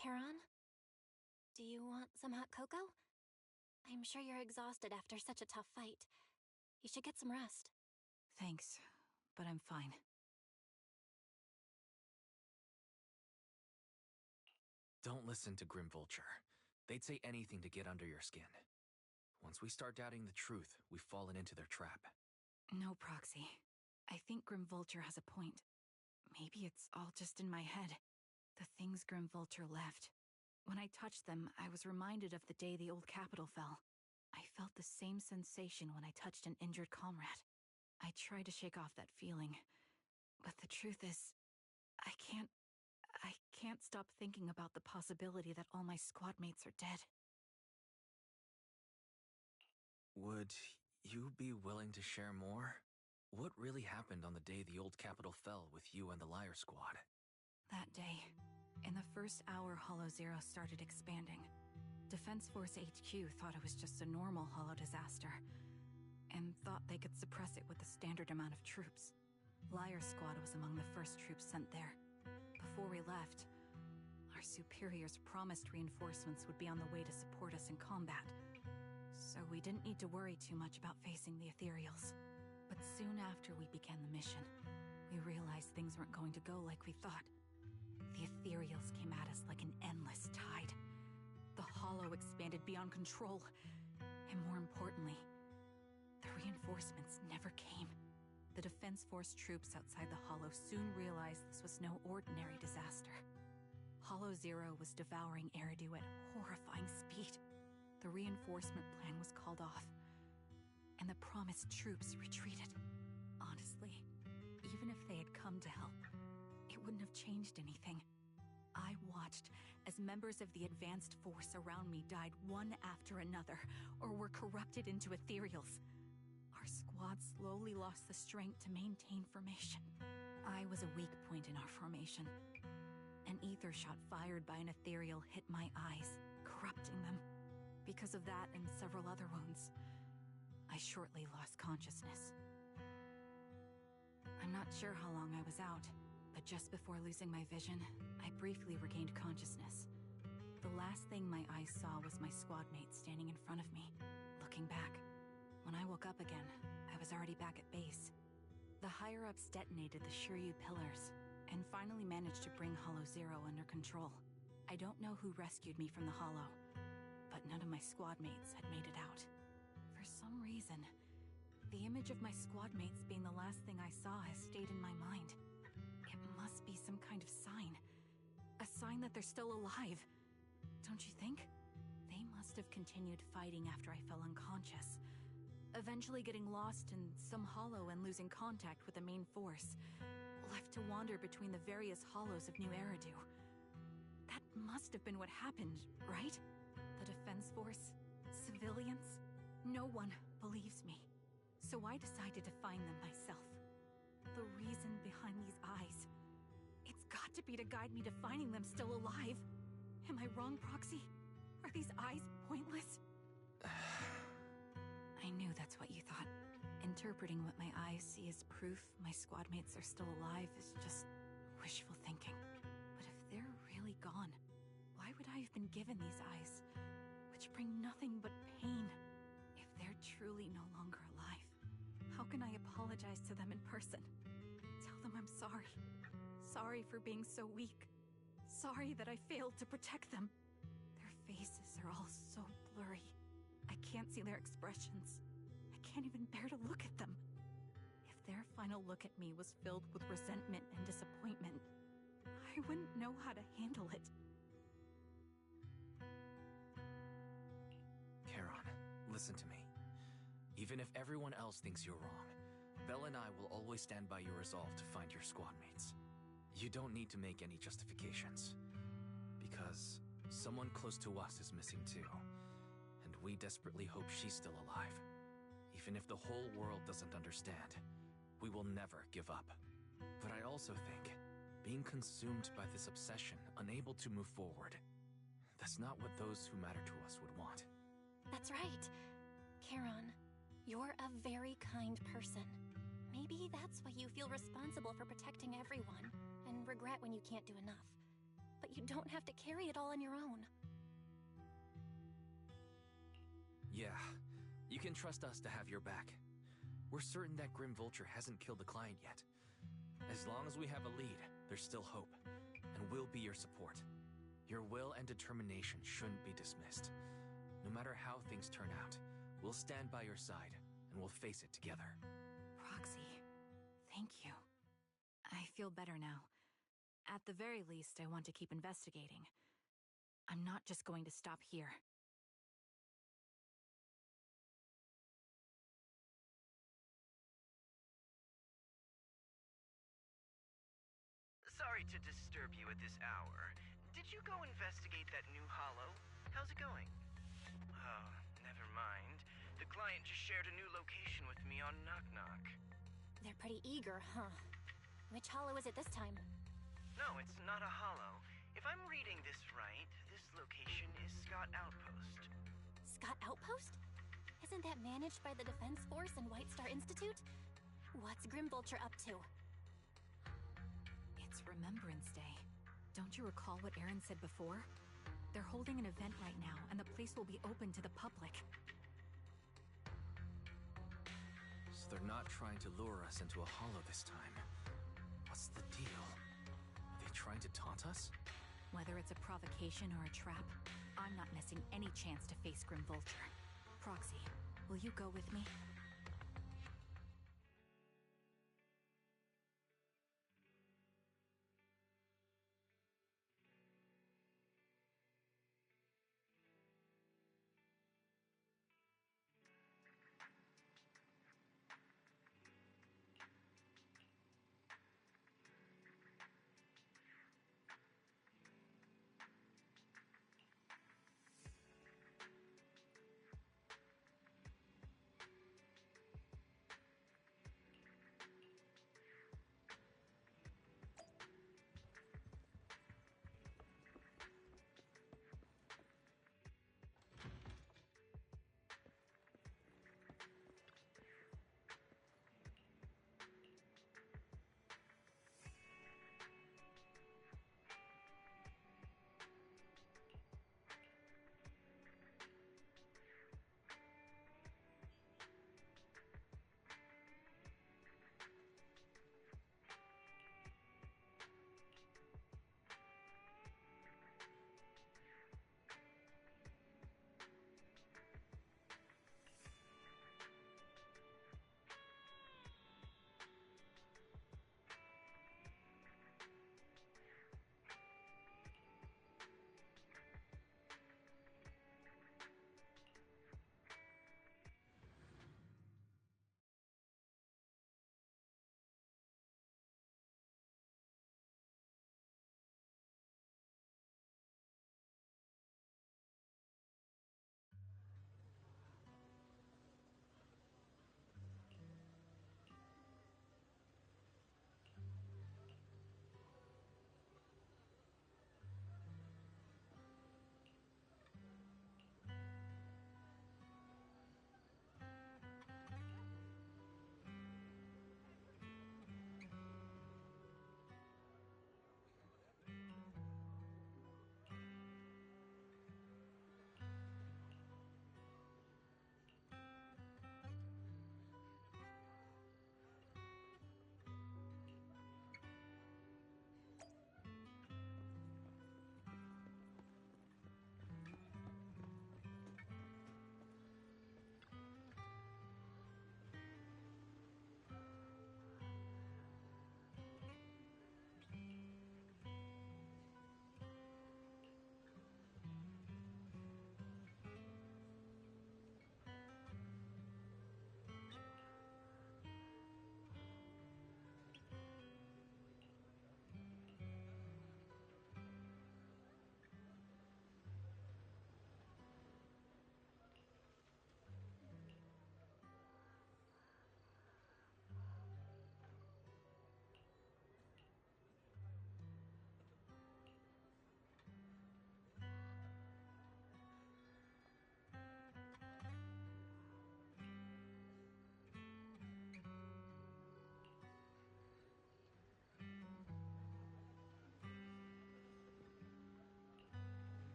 Charon? Do you want some hot cocoa? I'm sure you're exhausted after such a tough fight. You should get some rest. thanks, but I'm fine. Don't listen to Grim Vulture. They'd say anything to get under your skin. Once we start doubting the truth, we've fallen into their trap. No, Proxy. I think Grim Vulture has a point. Maybe it's all just in my head. The things Grim Vulture left. When I touched them, I was reminded of the day the old capital fell. I felt the same sensation when I touched an injured comrade. I tried to shake off that feeling, but the truth is, I can't stop thinking about the possibility that all my squad mates are dead. Would you be willing to share more? What really happened on the day the old capital fell with you and the Liar Squad? That day, in the first hour Hollow Zero started expanding, Defense Force HQ thought it was just a normal Hollow disaster, and thought they could suppress it with a standard amount of troops. Liar Squad was among the first troops sent there. Before we left, our superiors promised reinforcements would be on the way to support us in combat, so we didn't need to worry too much about facing the Ethereals. But soon after we began the mission, we realized things weren't going to go like we thought. The Ethereals came at us like an endless tide. The Hollow expanded beyond control, and more importantly, the reinforcements never came. The Defense Force troops outside the Hollow soon realized this was no ordinary disaster. Hollow Zero was devouring Eridu at horrifying speed. The reinforcement plan was called off, and the promised troops retreated. Honestly, even if they had come to help, it wouldn't have changed anything. I watched as members of the advanced force around me died one after another, or were corrupted into Ethereals. Our squad slowly lost the strength to maintain formation. I was a weak point in our formation. An ether shot fired by an Ethereal hit my eyes, corrupting them. Because of that and several other wounds, I shortly lost consciousness. I'm not sure how long I was out, but just before losing my vision, I briefly regained consciousness. The last thing my eyes saw was my squad mate standing in front of me, looking back. When I woke up again, I was already back at base. The higher-ups detonated the Shiryu pillars, and finally managed to bring Hollow Zero under control. I don't know who rescued me from the Hollow, but none of my squad mates had made it out. For some reason, the image of my squad mates being the last thing I saw has stayed in my mind. It must be some kind of sign. A sign that they're still alive. Don't you think? They must have continued fighting after I fell unconscious, eventually getting lost in some hollow and losing contact with the main force, left to wander between the various hollows of New Eridu. That must have been what happened, right? The defense force, civilians, no one believes me. So I decided to find them myself. The reason behind these eyes. It's got to be to guide me to finding them still alive. Am I wrong, Proxy? Are these eyes pointless? I knew that's what you thought. Interpreting what my eyes see as proof my squad mates are still alive is just wishful thinking. But if they're really gone, why would I have been given these eyes, which bring nothing but pain? If they're truly no longer alive, how can I apologize to them in person? Tell them I'm sorry. Sorry for being so weak. Sorry that I failed to protect them. Their faces are all so blurry. I can't see their expressions. I can't even bear to look at them. If their final look at me was filled with resentment and disappointment, I wouldn't know how to handle it. Charon, listen to me. Even if everyone else thinks you're wrong, Belle and I will always stand by your resolve to find your squad mates. You don't need to make any justifications. Because someone close to us is missing too. And we desperately hope she's still alive. Even if the whole world doesn't understand, we will never give up. But I also think, being consumed by this obsession, unable to move forward, that's not what those who matter to us would want. That's right. Charon, you're a very kind person. Maybe that's why you feel responsible for protecting everyone, and regret when you can't do enough. But you don't have to carry it all on your own. Yeah, you can trust us to have your back. We're certain that Grim Vulture hasn't killed the client yet. As long as we have a lead, there's still hope, and we'll be your support. Your will and determination shouldn't be dismissed. No matter how things turn out, we'll stand by your side, and we'll face it together. Proxy, thank you. I feel better now. At the very least, I want to keep investigating. I'm not just going to stop here. Sorry to disturb you at this hour. Did you go investigate that new hollow? How's it going? Oh, never mind. The client just shared a new location with me on Knock Knock. They're pretty eager, huh? Which hollow is it this time? No, it's not a hollow. If I'm reading this right, this location is Scott Outpost. Scott Outpost? Isn't that managed by the Defense Force and White Star Institute? What's Grim Vulture up to? It's Remembrance Day. Don't you recall what Aaron said before? They're holding an event right now, and the place will be open to the public. So they're not trying to lure us into a hollow this time. What's the deal? Are they trying to taunt us? Whether it's a provocation or a trap, I'm not missing any chance to face Grim Vulture. Proxy, will you go with me?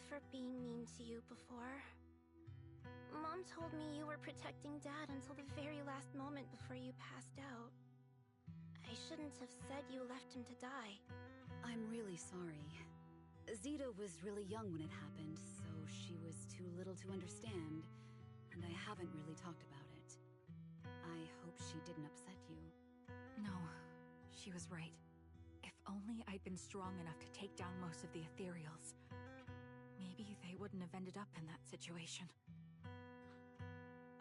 for being mean to you before. Mom told me you were protecting Dad until the very last moment before you passed out. I shouldn't have said you left him to die. I'm really sorry. Zita was really young when it happened, so she was too little to understand, and I haven't really talked about it. I hope she didn't upset you. No, she was right. If only I'd been strong enough to take down most of the ethereals. Maybe they wouldn't have ended up in that situation.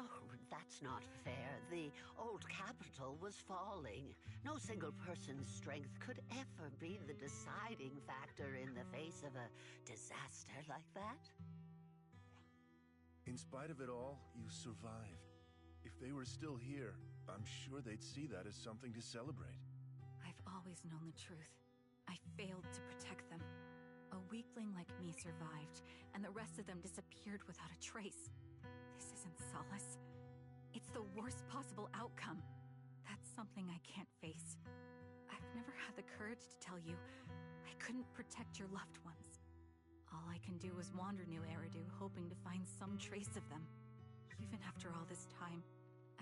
Oh, that's not fair. The old capital was falling. No single person's strength could ever be the deciding factor in the face of a disaster like that. In spite of it all, you survived. If they were still here, I'm sure they'd see that as something to celebrate. I've always known the truth. I failed to protect them. A weakling like me survived, and the rest of them disappeared without a trace. This isn't solace. It's the worst possible outcome. That's something I can't face. I've never had the courage to tell you I couldn't protect your loved ones. All I can do is wander New Eridu, hoping to find some trace of them. Even after all this time,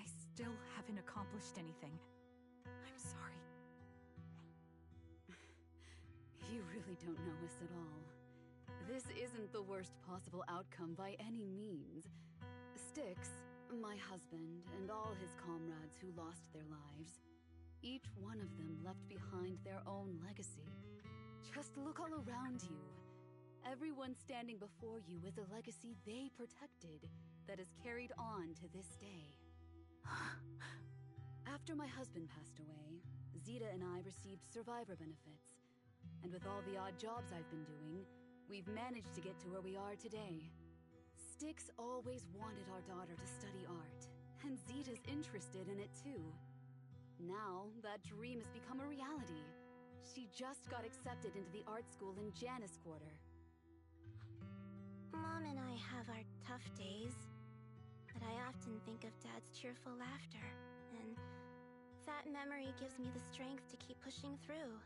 I still haven't accomplished anything. I'm sorry. You really don't know us at all. This isn't the worst possible outcome by any means. Styx, my husband, and all his comrades who lost their lives, each one of them left behind their own legacy. Just look all around you. Everyone standing before you is a legacy they protected that is carried on to this day. After my husband passed away, Zita and I received survivor benefits. And with all the odd jobs I've been doing, we've managed to get to where we are today. Styx always wanted our daughter to study art, and Zita's interested in it too. Now, that dream has become a reality. She just got accepted into the art school in Janus Quarter. Mom and I have our tough days, but I often think of Dad's cheerful laughter, and that memory gives me the strength to keep pushing through.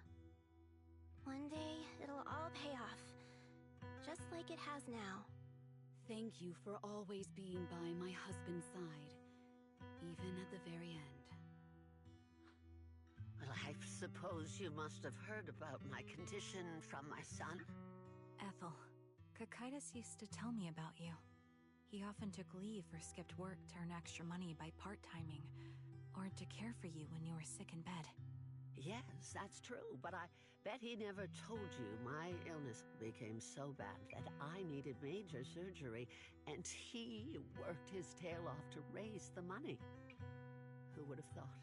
One day, it'll all pay off, just like it has now. Thank you for always being by my husband's side, even at the very end. Well, I suppose you must have heard about my condition from my son. Ethel, Kakaitis used to tell me about you. He often took leave or skipped work to earn extra money by part-timing, or to care for you when you were sick in bed. Yes, that's true, but I bet he never told you my illness became so bad that I needed major surgery, and he worked his tail off to raise the money. Who would have thought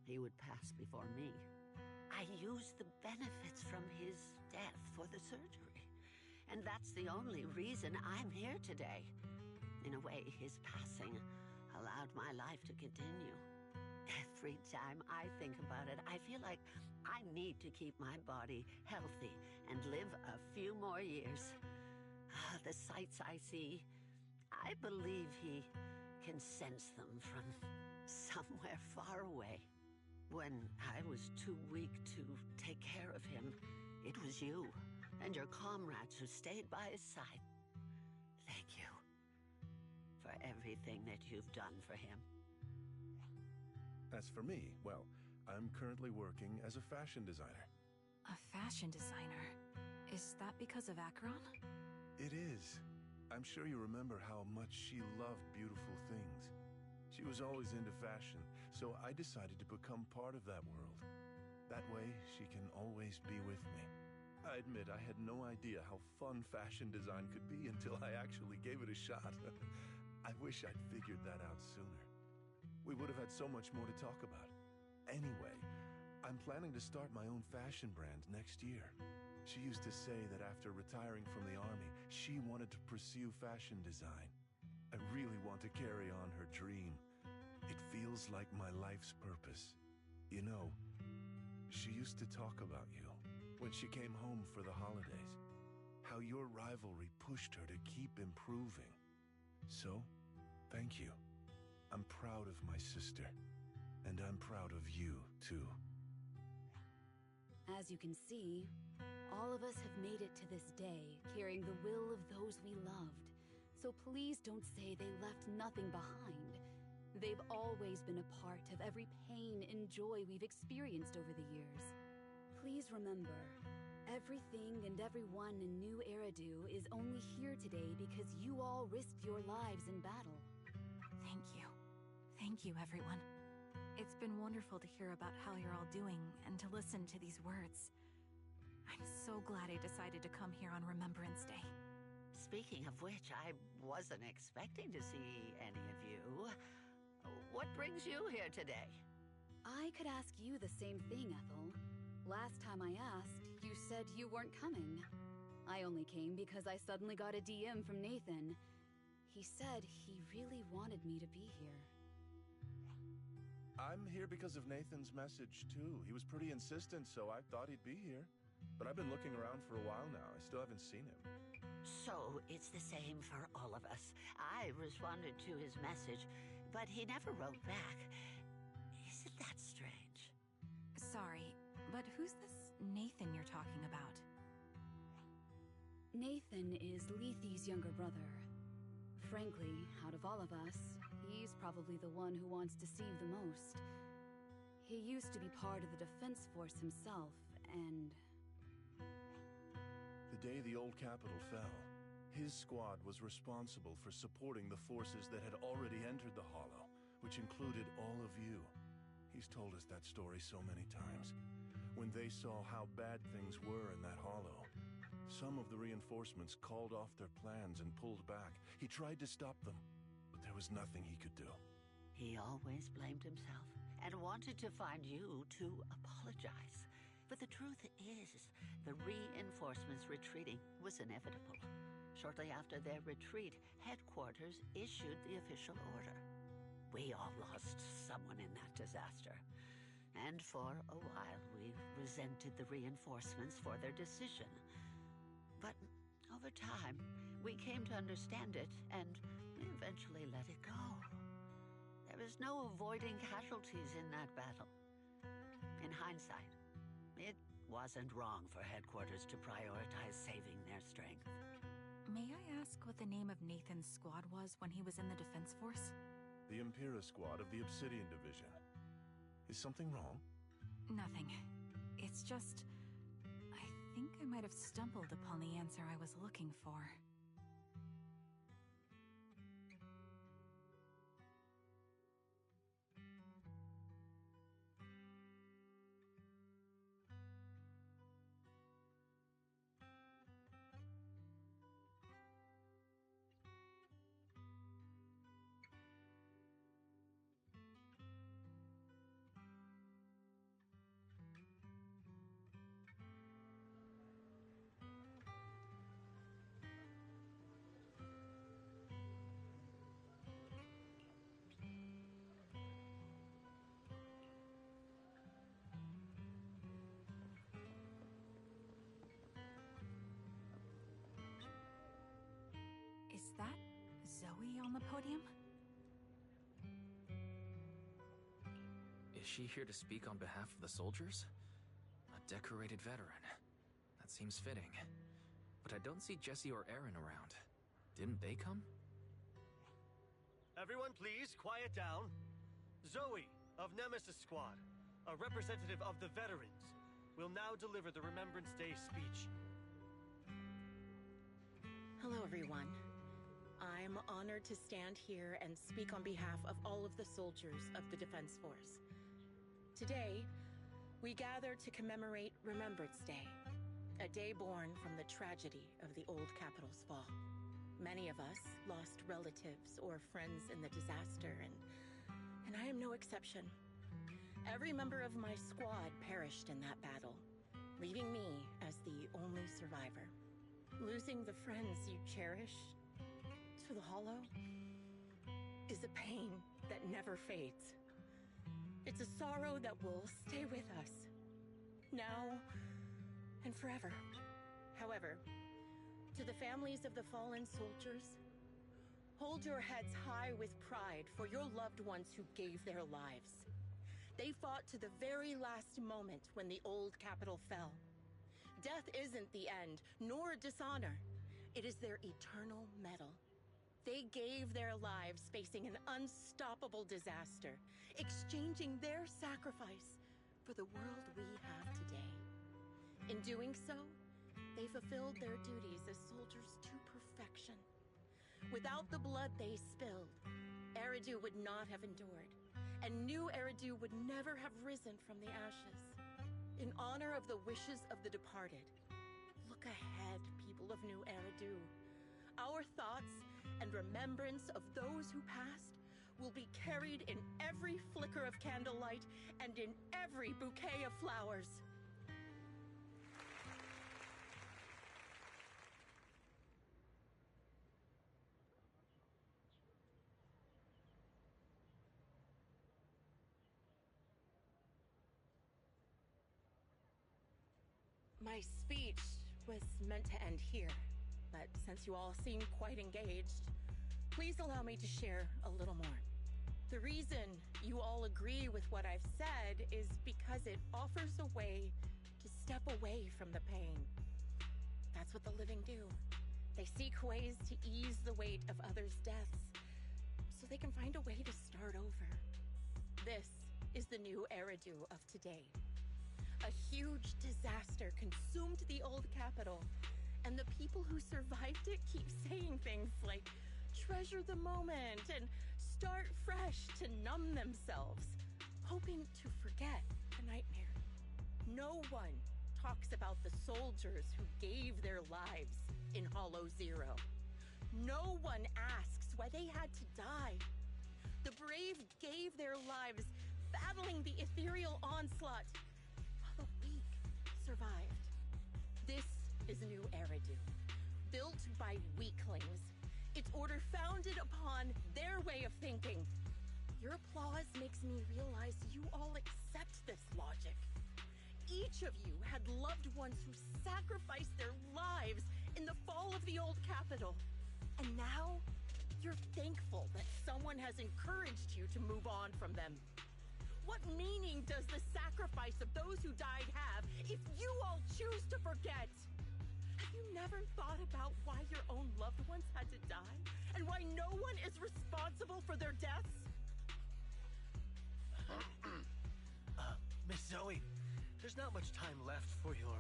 he would pass before me? I used the benefits from his death for the surgery, and that's the only reason I'm here today. In a way, his passing allowed my life to continue. Every time I think about it, I feel like I need to keep my body healthy and live a few more years. The sights I see, I believe he can sense them from somewhere far away. When I was too weak to take care of him, it was you and your comrades who stayed by his side. Thank you for everything that you've done for him. As for me, well, I'm currently working as a fashion designer. A fashion designer? Is that because of Akron? It is. I'm sure you remember how much she loved beautiful things. She was always into fashion, so I decided to become part of that world. That way, she can always be with me. I admit I had no idea how fun fashion design could be until I actually gave it a shot. I wish I'd figured that out sooner. We would have had so much more to talk about. Anyway, I'm planning to start my own fashion brand next year. She used to say that after retiring from the army, she wanted to pursue fashion design. I really want to carry on her dream. It feels like my life's purpose. You know, she used to talk about you when she came home for the holidays. How your rivalry pushed her to keep improving. So, thank you. I'm proud of my sister, and I'm proud of you, too. As you can see, All of us have made it to this day, carrying the will of those we loved. So please don't say they left nothing behind. They've always been a part of every pain and joy we've experienced over the years. Please remember, everything and everyone in New Eridu is only here today because you all risked your lives in battle. Thank you. Thank you, everyone. It's been wonderful to hear about how you're all doing and to listen to these words. I'm so glad I decided to come here on Remembrance Day. Speaking of which, I wasn't expecting to see any of you. What brings you here today? I could ask you the same thing, Ethel. Last time I asked, you said you weren't coming. I only came because I suddenly got a DM from Nathan. He said he really wanted me to be here. I'm here because of Nathan's message, too. He was pretty insistent, so I thought he'd be here. But I've been looking around for a while now. I still haven't seen him. So it's the same for all of us. I responded to his message, but he never wrote back. Isn't that strange? Sorry, but who's this Nathan you're talking about? Nathan is Lethe's younger brother. Frankly, out of all of us, he's probably the one who wants to deceive the most. He used to be part of the defense force himself, and... The day the old capital fell, his squad was responsible for supporting the forces that had already entered the Hollow, which included all of you. He's told us that story so many times. When they saw how bad things were in that Hollow, some of the reinforcements called off their plans and pulled back. He tried to stop them, but there was nothing he could do. He always blamed himself and wanted to find you to apologize. But the truth is, the reinforcements retreating was inevitable. Shortly after their retreat, headquarters issued the official order. We all lost someone in that disaster. And for a while, we resented the reinforcements for their decision. But over time, we came to understand it and eventually let it go. There was no avoiding casualties in that battle. In hindsight, it wasn't wrong for headquarters to prioritize saving their strength. May I ask what the name of Nathan's squad was when he was in the defense force? The Impera squad of the Obsidian Division. Is something wrong? Nothing. It's just... I think I might have stumbled upon the answer I was looking for. Is that Zoe on the podium? Is she here to speak on behalf of the soldiers? A decorated veteran. That seems fitting. But I don't see Jesse or Aaron around. Didn't they come? Everyone please, quiet down. Zoe, of Nemesis Squad, a representative of the veterans, will now deliver the Remembrance Day speech. Hello, everyone. I'm honored to stand here and speak on behalf of all of the soldiers of the Defense Force. Today, we gather to commemorate Remembrance Day, a day born from the tragedy of the old capital's fall. Many of us lost relatives or friends in the disaster, and I am no exception. Every member of my squad perished in that battle, leaving me as the only survivor. Losing the friends you cherish to the Hollow is a pain that never fades. It's a sorrow that will stay with us, now and forever. However, to the families of the fallen soldiers, hold your heads high with pride for your loved ones who gave their lives. They fought to the very last moment when the old capital fell. Death isn't the end, nor dishonor. It is their eternal medal. They gave their lives facing an unstoppable disaster, exchanging their sacrifice for the world we have today. In doing so, they fulfilled their duties as soldiers to perfection. Without the blood they spilled, Eridu would not have endured, and new Eridu would never have risen from the ashes. In honor of the wishes of the departed, look ahead, people of New Eridu. Our thoughts and remembrance of those who passed will be carried in every flicker of candlelight and in every bouquet of flowers. My speech was meant to end here, but since you all seem quite engaged, please allow me to share a little more. The reason you all agree with what I've said is because it offers a way to step away from the pain. That's what the living do. They seek ways to ease the weight of others' deaths, so they can find a way to start over. This is the new Eridu of today. A huge disaster consumed the old capital, and the people who survived it keep saying things like, treasure the moment and start fresh to numb themselves, hoping to forget the nightmare. No one talks about the soldiers who gave their lives in Hollow Zero. No one asks why they had to die. The brave gave their lives battling the ethereal onslaught, while the weak survived. This is New Eridu, built by weaklings. Its order founded upon their way of thinking. Your applause makes me realize you all accept this logic. Each of you had loved ones who sacrificed their lives in the fall of the old capital. And now, you're thankful that someone has encouraged you to move on from them. What meaning does the sacrifice of those who died have if you all choose to forget? Have you never thought about why your own loved ones had to die? And why no one is responsible for their deaths? Miss Zoe, there's not much time left for your,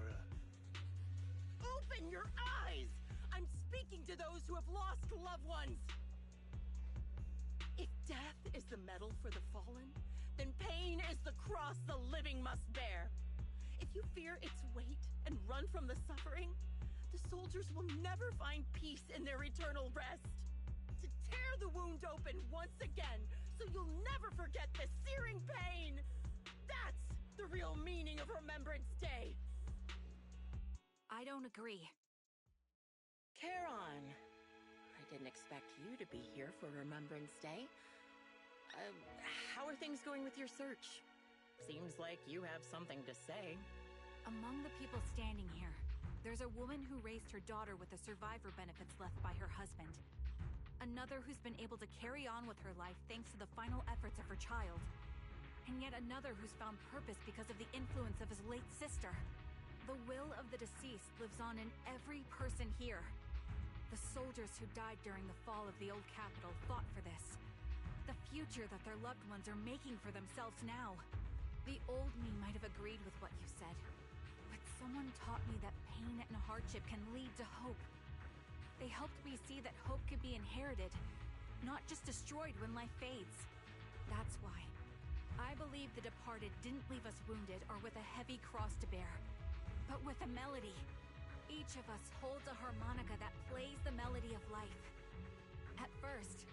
Open your eyes! I'm speaking to those who have lost loved ones! If death is the medal for the fallen, then pain is the cross the living must bear. If you fear its weight and run from the suffering, the soldiers will never find peace in their eternal rest. To tear the wound open once again, so you'll never forget the searing pain. That's the real meaning of Remembrance Day. I don't agree. Charon, I didn't expect you to be here for Remembrance Day. How are things going with your search? Seems like you have something to say. Among the people standing here, there's a woman who raised her daughter with the survivor benefits left by her husband. Another who's been able to carry on with her life thanks to the final efforts of her child. And yet another who's found purpose because of the influence of his late sister. The will of the deceased lives on in every person here. The soldiers who died during the fall of the old capital fought for this. The future that their loved ones are making for themselves now. The old me might have agreed with what you said. But someone taught me that pain and hardship can lead to hope. They helped me see that hope could be inherited, not just destroyed when life fades. That's why I believe the departed didn't leave us wounded or with a heavy cross to bear, but with a melody. Each of us holds a harmonica that plays the melody of life. At first,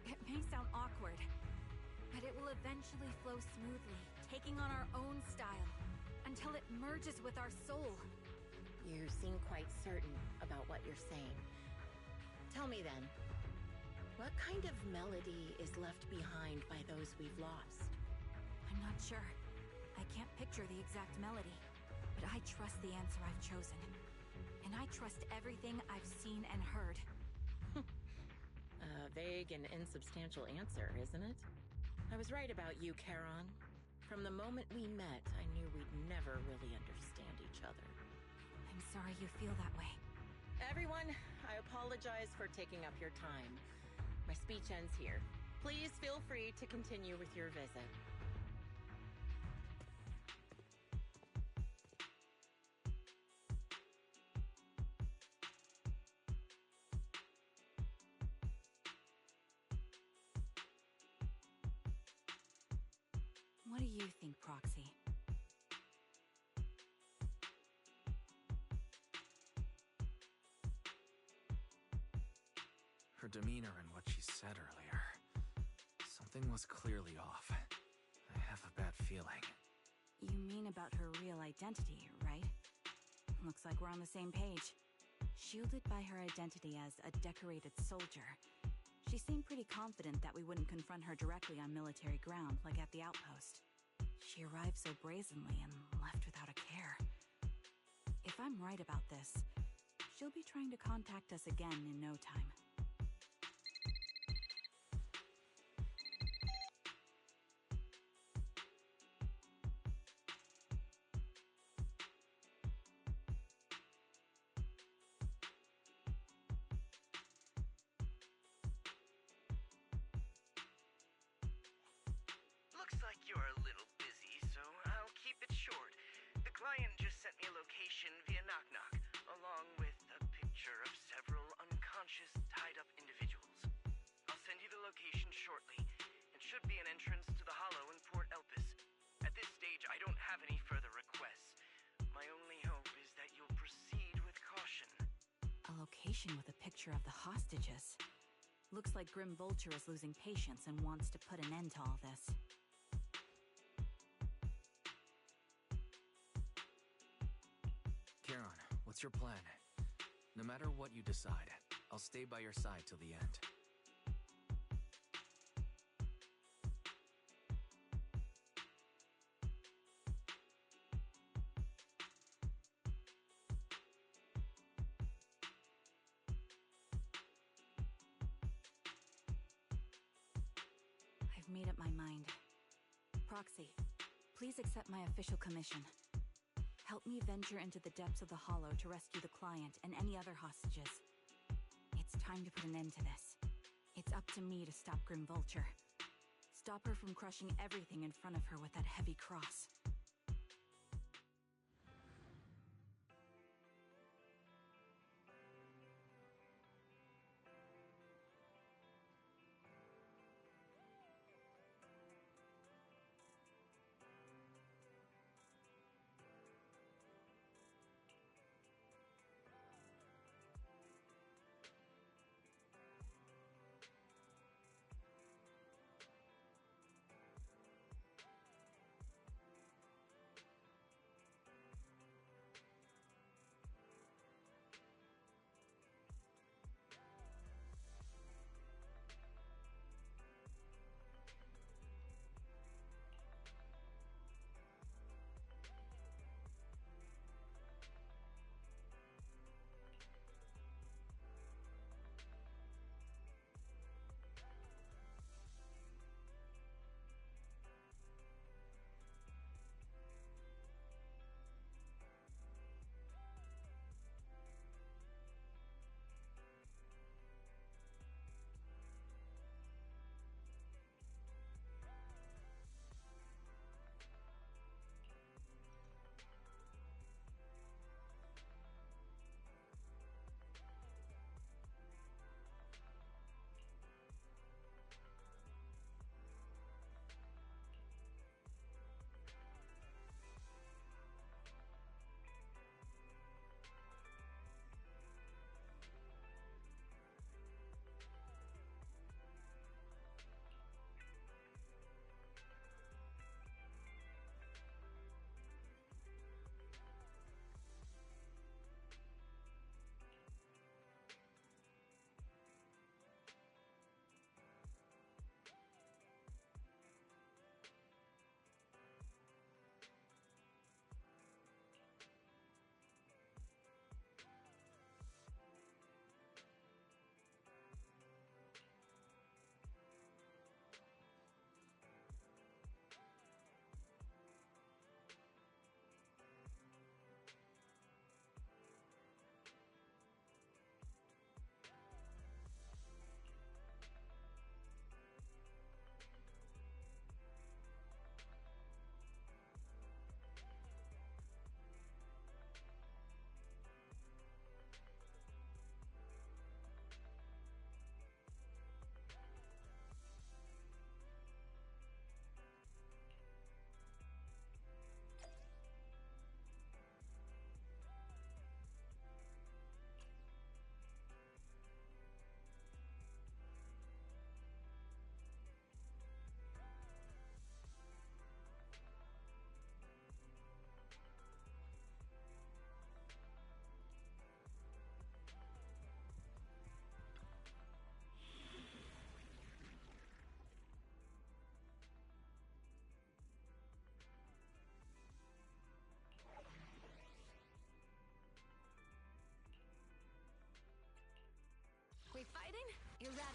it may sound awkward, but it will eventually flow smoothly, taking on our own style, until it merges with our soul. You seem quite certain about what you're saying. Tell me then, what kind of melody is left behind by those we've lost? I'm not sure. I can't picture the exact melody, but I trust the answer I've chosen. And I trust everything I've seen and heard. A vague and insubstantial answer, isn't it? I was right about you, Charon. From the moment we met, I knew we'd never really understand each other. I'm sorry you feel that way. Everyone, I apologize for taking up your time. My speech ends here. Please feel free to continue with your visit. What do you think, Proxy? Her demeanor and what she said earlier. Something was clearly off. I have a bad feeling. You mean about her real identity, right? Looks like we're on the same page. Shielded by her identity as a decorated soldier, she seemed pretty confident that we wouldn't confront her directly on military ground like at the outpost. She arrived so brazenly and left without a care. If I'm right about this, she'll be trying to contact us again in no time. Looks like you're a little busy, so I'll keep it short. The client just sent me a location via Knock Knock, along with a picture of several unconscious, tied-up individuals. I'll send you the location shortly. It should be an entrance to the Hollow in Port Elpis. At this stage, I don't have any further requests. My only hope is that you'll proceed with caution. A location with a picture of the hostages. Looks like Grim Vulture is losing patience and wants to put an end to all this. Charon, what's your plan? No matter what you decide, I'll stay by your side till the end. I've made up my mind. Proxy, please accept my official commission. Help me venture into the depths of the Hollow to rescue the client and any other hostages. It's time to put an end to this. It's up to me to stop Grim Vulture. Stop her from crushing everything in front of her with that heavy cross.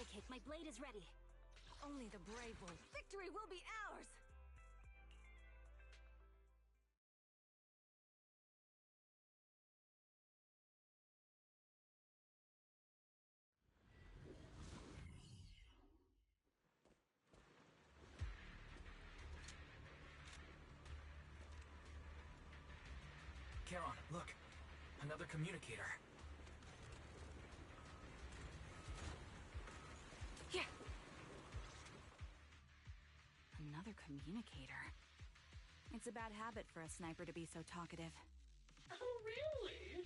eradicate. My blade is ready. Only the brave will. Victory will be ours! Charon, look. Another communicator. Yeah. Another communicator. It's a bad habit for a sniper to be so talkative. Oh, really?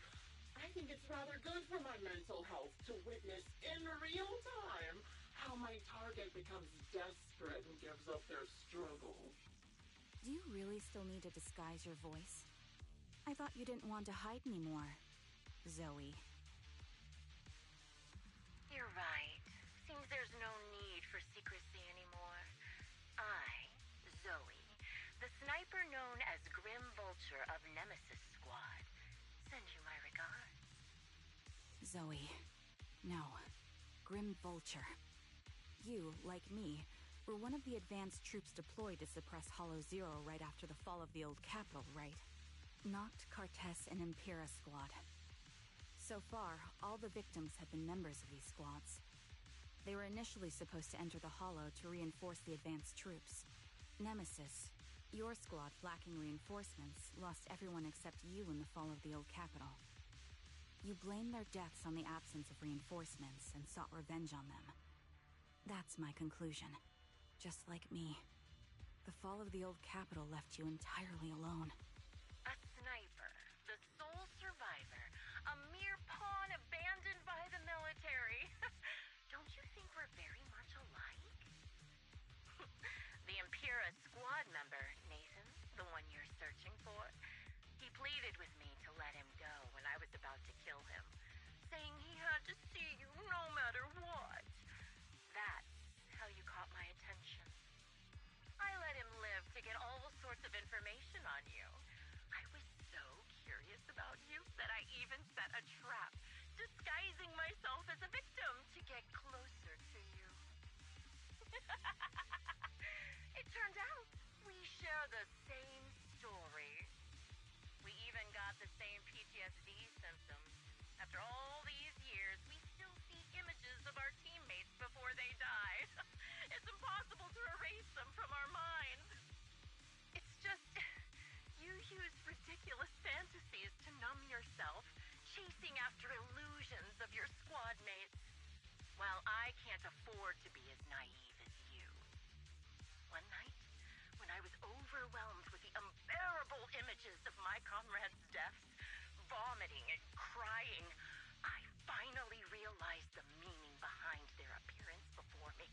I think it's rather good for my mental health to witness in real time how my target becomes desperate and gives up their struggle. Do you really still need to disguise your voice? I thought you didn't want to hide anymore, Zoe. You're right. Seems there's no need for secrecy anymore. I, Zoe, the sniper known as Grim Vulture of Nemesis Squad, send you my regards. Zoe. No. Grim Vulture. You, like me, were one of the advanced troops deployed to suppress Hollow Zero right after the fall of the old capital, right? Noct, Cartes, and Impera Squad. So far, all the victims have been members of these squads. They were initially supposed to enter the Hollow to reinforce the advanced troops. Nemesis, your squad lacking reinforcements, lost everyone except you in the fall of the old capital. You blamed their deaths on the absence of reinforcements and sought revenge on them. That's my conclusion. Just like me. The fall of the old capital left you entirely alone. A sniper, the sole survivor, a mere pawn abandoned by the military. Don't you think we're very much alike? The Impera squad member, Nathan, the one you're searching for, he pleaded with me to let him go when I was about to kill him, saying he had to see you no matter what. That's how you caught my attention. I let him live to get all sorts of information on you. I was so curious about you that I even set a trap, disguising myself as a victim to get closer to you. It turned out we share the same story. We even got the same PTSD symptoms. After all these years, we still see images of our teammates before they die. It's impossible to erase them from our minds. It's just, you use ridiculous fantasies to numb yourself, chasing after illusions of your squad mates, while I can't afford to be as naive as you. One night, when I was overwhelmed with the unbearable images of my comrades' deaths, vomiting and crying, I finally realized the meaning behind their appearance before me.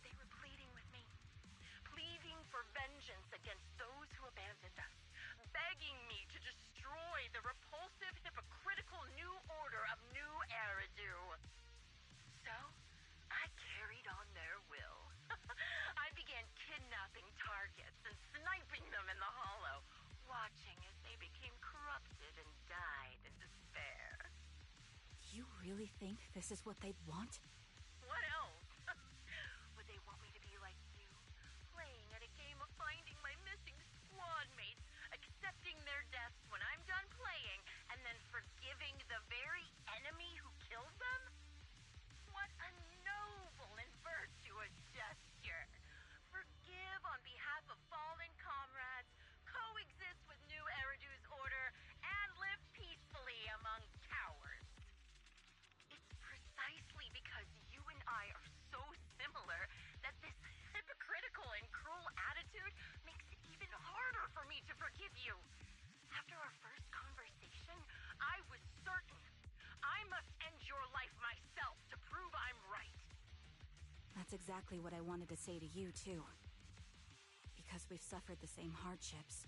They were pleading with me, pleading for vengeance against those who abandoned us, begging me to destroy the repulsive, hypocritical new order of New Eridu. So, I carried on their will. I began kidnapping targets and sniping them in the Hollow, watching as they became corrupted and died in despair. You really think this is what they'd want? What else? Would they want me to be like you, playing at a game of finding my missing squad mates, accepting their deaths when I'm done playing, and then forgiving the very enemy who killed them? What a noble and virtuous gesture! Forgive on behalf of fallen comrades, coexist with New Eridu's order, and live peacefully among cowards. It's precisely because you and I are so similar that this hypocritical and cruel attitude makes it even harder for me to forgive you. After our first conversation, I was certain I must end your life myself to prove I'm right. That's exactly what I wanted to say to you, too. Because we've suffered the same hardships,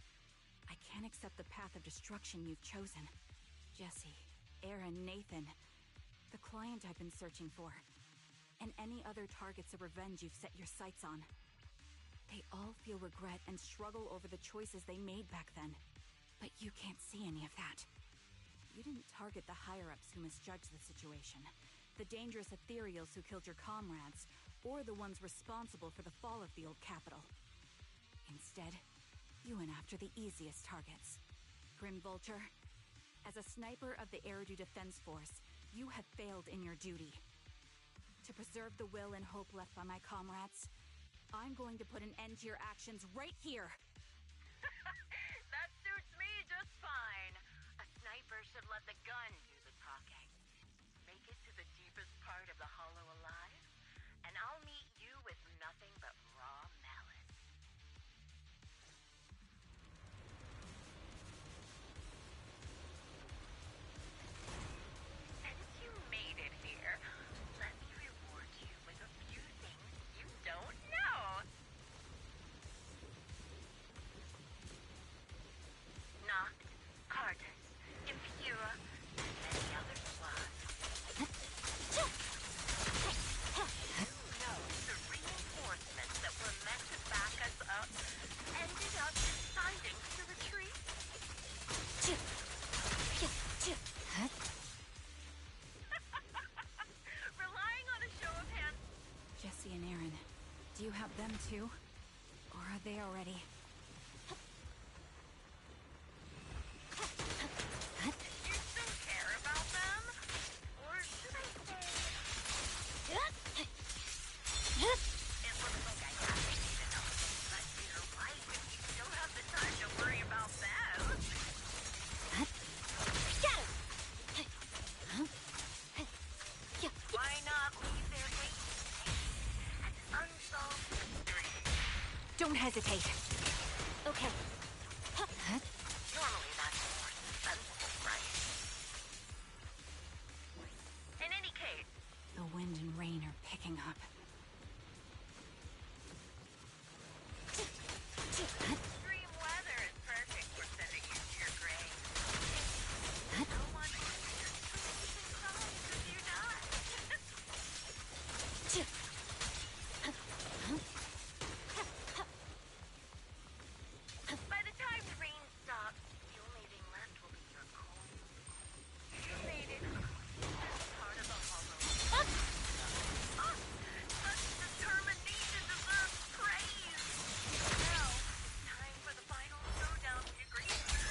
I can't accept the path of destruction you've chosen. Jesse, Aaron, Nathan, the client I've been searching for, and any other targets of revenge you've set your sights on. They all feel regret and struggle over the choices they made back then. But you can't see any of that. You didn't target the higher-ups who misjudged the situation. the dangerous ethereals who killed your comrades, or the ones responsible for the fall of the old capital. Instead, you went after the easiest targets. Grim Vulture, as a sniper of the Eridu Defense Force, you have failed in your duty. To preserve the will and hope left by my comrades, I'm going to put an end to your actions right here. That suits me just fine. A sniper should let the gun do the talking. Make it to the deepest part of the hollow alive, and I'll meet you with nothing but raw malice. Since you made it here, let me reward you with a few things you don't know. Noct, Cartus, Impura, and many other squads. No, the reinforcements that were meant to back us up ended up deciding to retreat. Relying on a show of hands. Jesse and Aaron, do you have them too? Or are they already... You still care about them? Or should I say... It looks like I have to need to know. But you're right, if you still have the time to worry about them. Why not leave their waiting an unsolved mystery? Don't hesitate. Okay. Normally that's more sensible, right? In any case, The wind and rain are picking up. extreme weather is perfect for sending you to your grave. No one will be surprised if you die. By the time the rain stops, the only thing left will be your cold. You made it. This part of the hollow. Such determination deserves praise. Now, it's time for the final showdown we agreed to.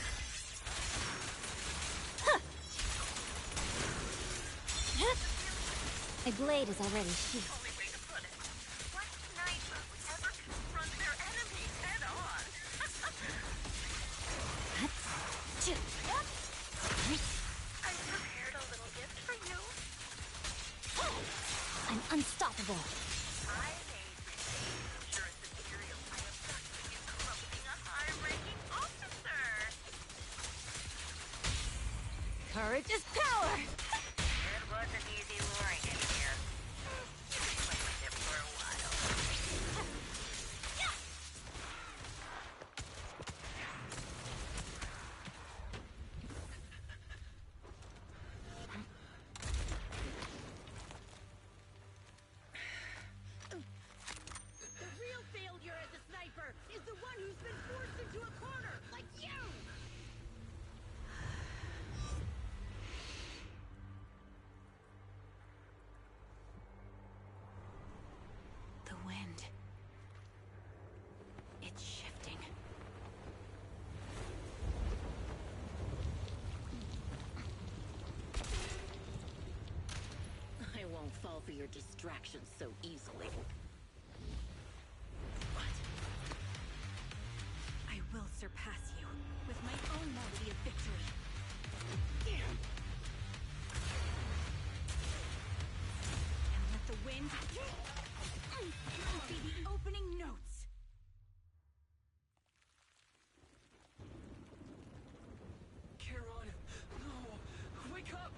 My blade is already sheathed. Only way to put it. What sniper would ever confront their enemy head on? I prepared a little gift for you. I'm unstoppable. I made insurance material I abducted you corrupting a high-ranking officer. Courage is power! It wasn't easy luring in here. Play with it for a while. The real failure as a sniper is the one who's been forced into a corner, like you! The wind. It's shifting. I won't fall for your distractions so easily. I will surpass you with my own melody of victory. And let the wind be the opening notes. Charon! No! Wake up!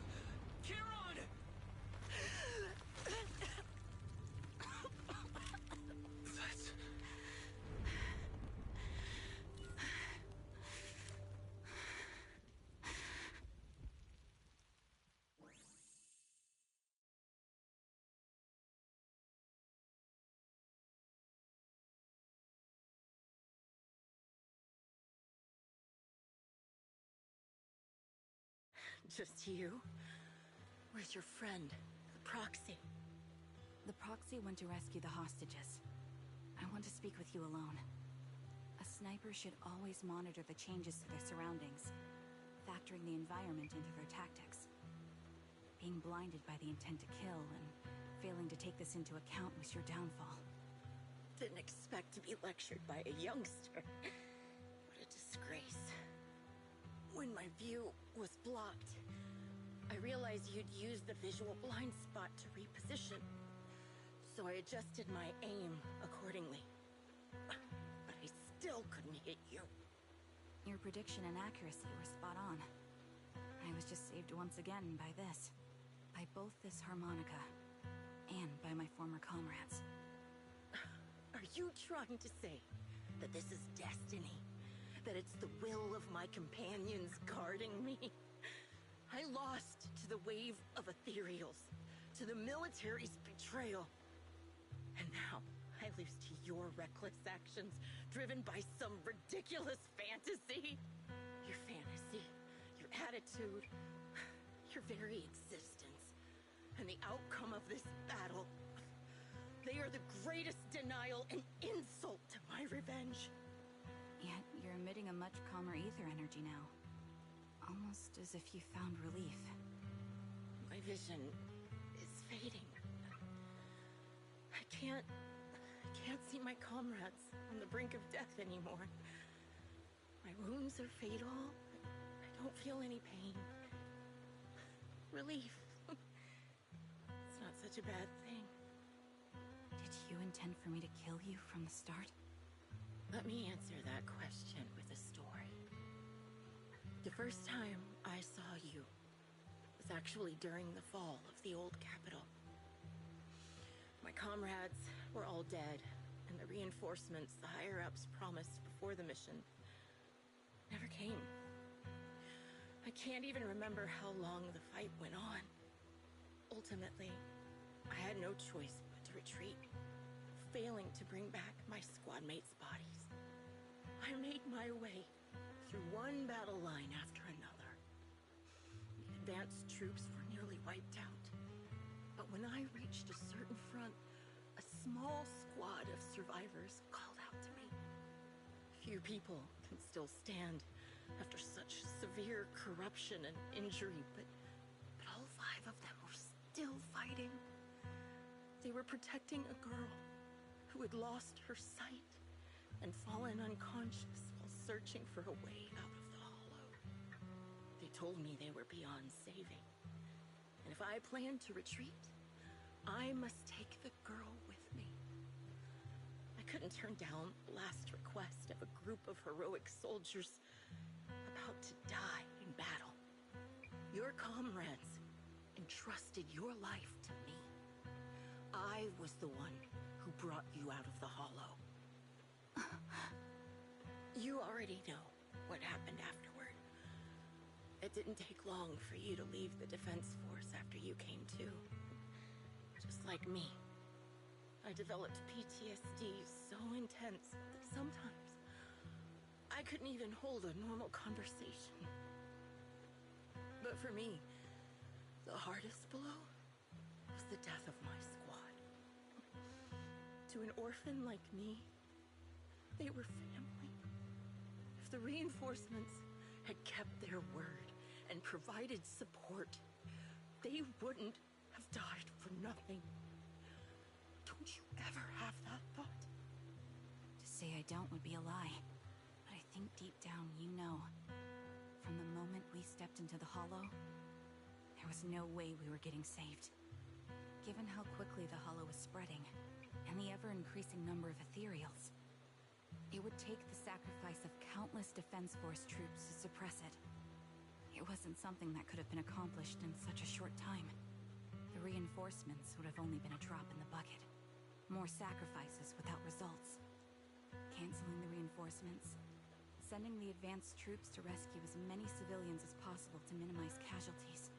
Charon! That's... Just you? Where's your friend, the proxy? The proxy went to rescue the hostages. I want to speak with you alone. A sniper should always monitor the changes to their surroundings, factoring the environment into their tactics. Being blinded by the intent to kill and failing to take this into account was your downfall. Didn't expect to be lectured by a youngster. What a disgrace. When my view was blocked, I realized you'd used the visual blind spot to reposition. So I adjusted my aim accordingly. But I still couldn't hit you. Your prediction and accuracy were spot on. I was just saved once again by this. By both this harmonica and by my former comrades. Are you trying to say that this is destiny? That it's the will of my companions guarding me? I lost to the wave of ethereals, to the military's betrayal. And now I lose to your reckless actions, driven by some ridiculous fantasy. Your fantasy, your attitude, your very existence, and the outcome of this battle. They are the greatest denial and insult to my revenge. Yet you're emitting a much calmer ether energy now. Almost as if you found relief. My vision is fading. I can't see my comrades on the brink of death anymore. My wounds are fatal. I don't feel any pain. Relief. It's not such a bad thing. Did you intend for me to kill you from the start? Let me answer that question with a story. The first time I saw you was actually during the fall of the old capital. My comrades were all dead, and the reinforcements the higher-ups promised before the mission never came. I can't even remember how long the fight went on. Ultimately, I had no choice but to retreat, failing to bring back my squad mates' bodies. I made my way through one battle line after another. The advanced troops were nearly wiped out. But when I reached a certain front, a small squad of survivors called out to me. Few people can still stand after such severe corruption and injury, but all 5 of them were still fighting. They were protecting a girl who had lost her sight and fallen unconscious while searching for a way out of the hollow. They told me they were beyond saving, and if I planned to retreat, I must take the girl with me. I couldn't turn down the last request of a group of heroic soldiers about to die in battle. Your comrades entrusted your life to me. I was the one who brought you out of the hollow. You already know what happened afterward. It didn't take long for you to leave the defense force after you came to. Just like me, I developed PTSD so intense that sometimes I couldn't even hold a normal conversation. But for me, the hardest blow was the death of my squad. To an orphan like me, they were family. If the reinforcements had kept their word and provided support, they wouldn't have died for nothing. Don't you ever have that thought? To say I don't would be a lie. But I think deep down you know. From the moment we stepped into the hollow, there was no way we were getting saved. Given how quickly the hollow was spreading, and the ever-increasing number of ethereals, it would take the sacrifice of countless Defense Force troops to suppress it. It wasn't something that could have been accomplished in such a short time. The reinforcements would have only been a drop in the bucket. More sacrifices without results. Canceling the reinforcements, sending the advanced troops to rescue as many civilians as possible to minimize casualties.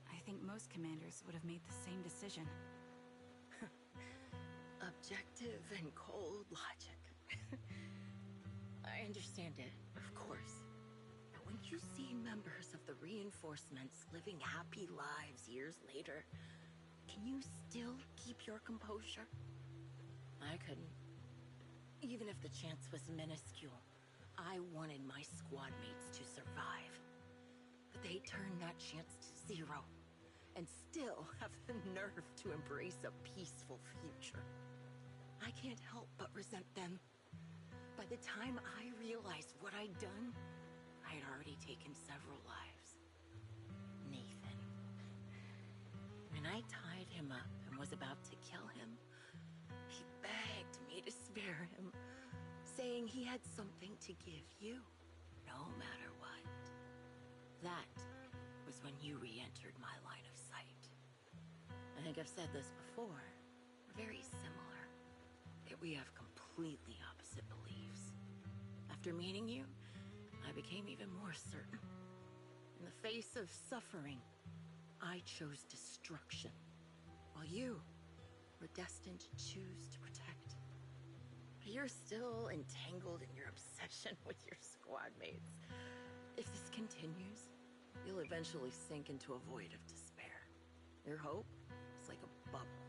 I think most commanders would have made the same decision. Objective and cold logic. I understand it, of course. But when you see members of the reinforcements living happy lives years later, Can you still keep your composure? I couldn't. Even if the chance was minuscule, I wanted my squad mates to survive. But they turned that chance to zero, and still have the nerve to embrace a peaceful future. I can't help but resent them. By the time I realized what I'd done, I had already taken several lives. Nathan. When I tied him up and was about to kill him, he begged me to spare him, saying he had something to give you, no matter what. That was when you re-entered my line of sight. I think I've said this before. We're very similar, yet we have completely opposite beliefs. After meeting you, I became even more certain. In the face of suffering, I chose destruction, while you were destined to choose to protect. But you're still entangled in your obsession with your squad mates. If this continues, you'll eventually sink into a void of despair. Your hope is like a bubble,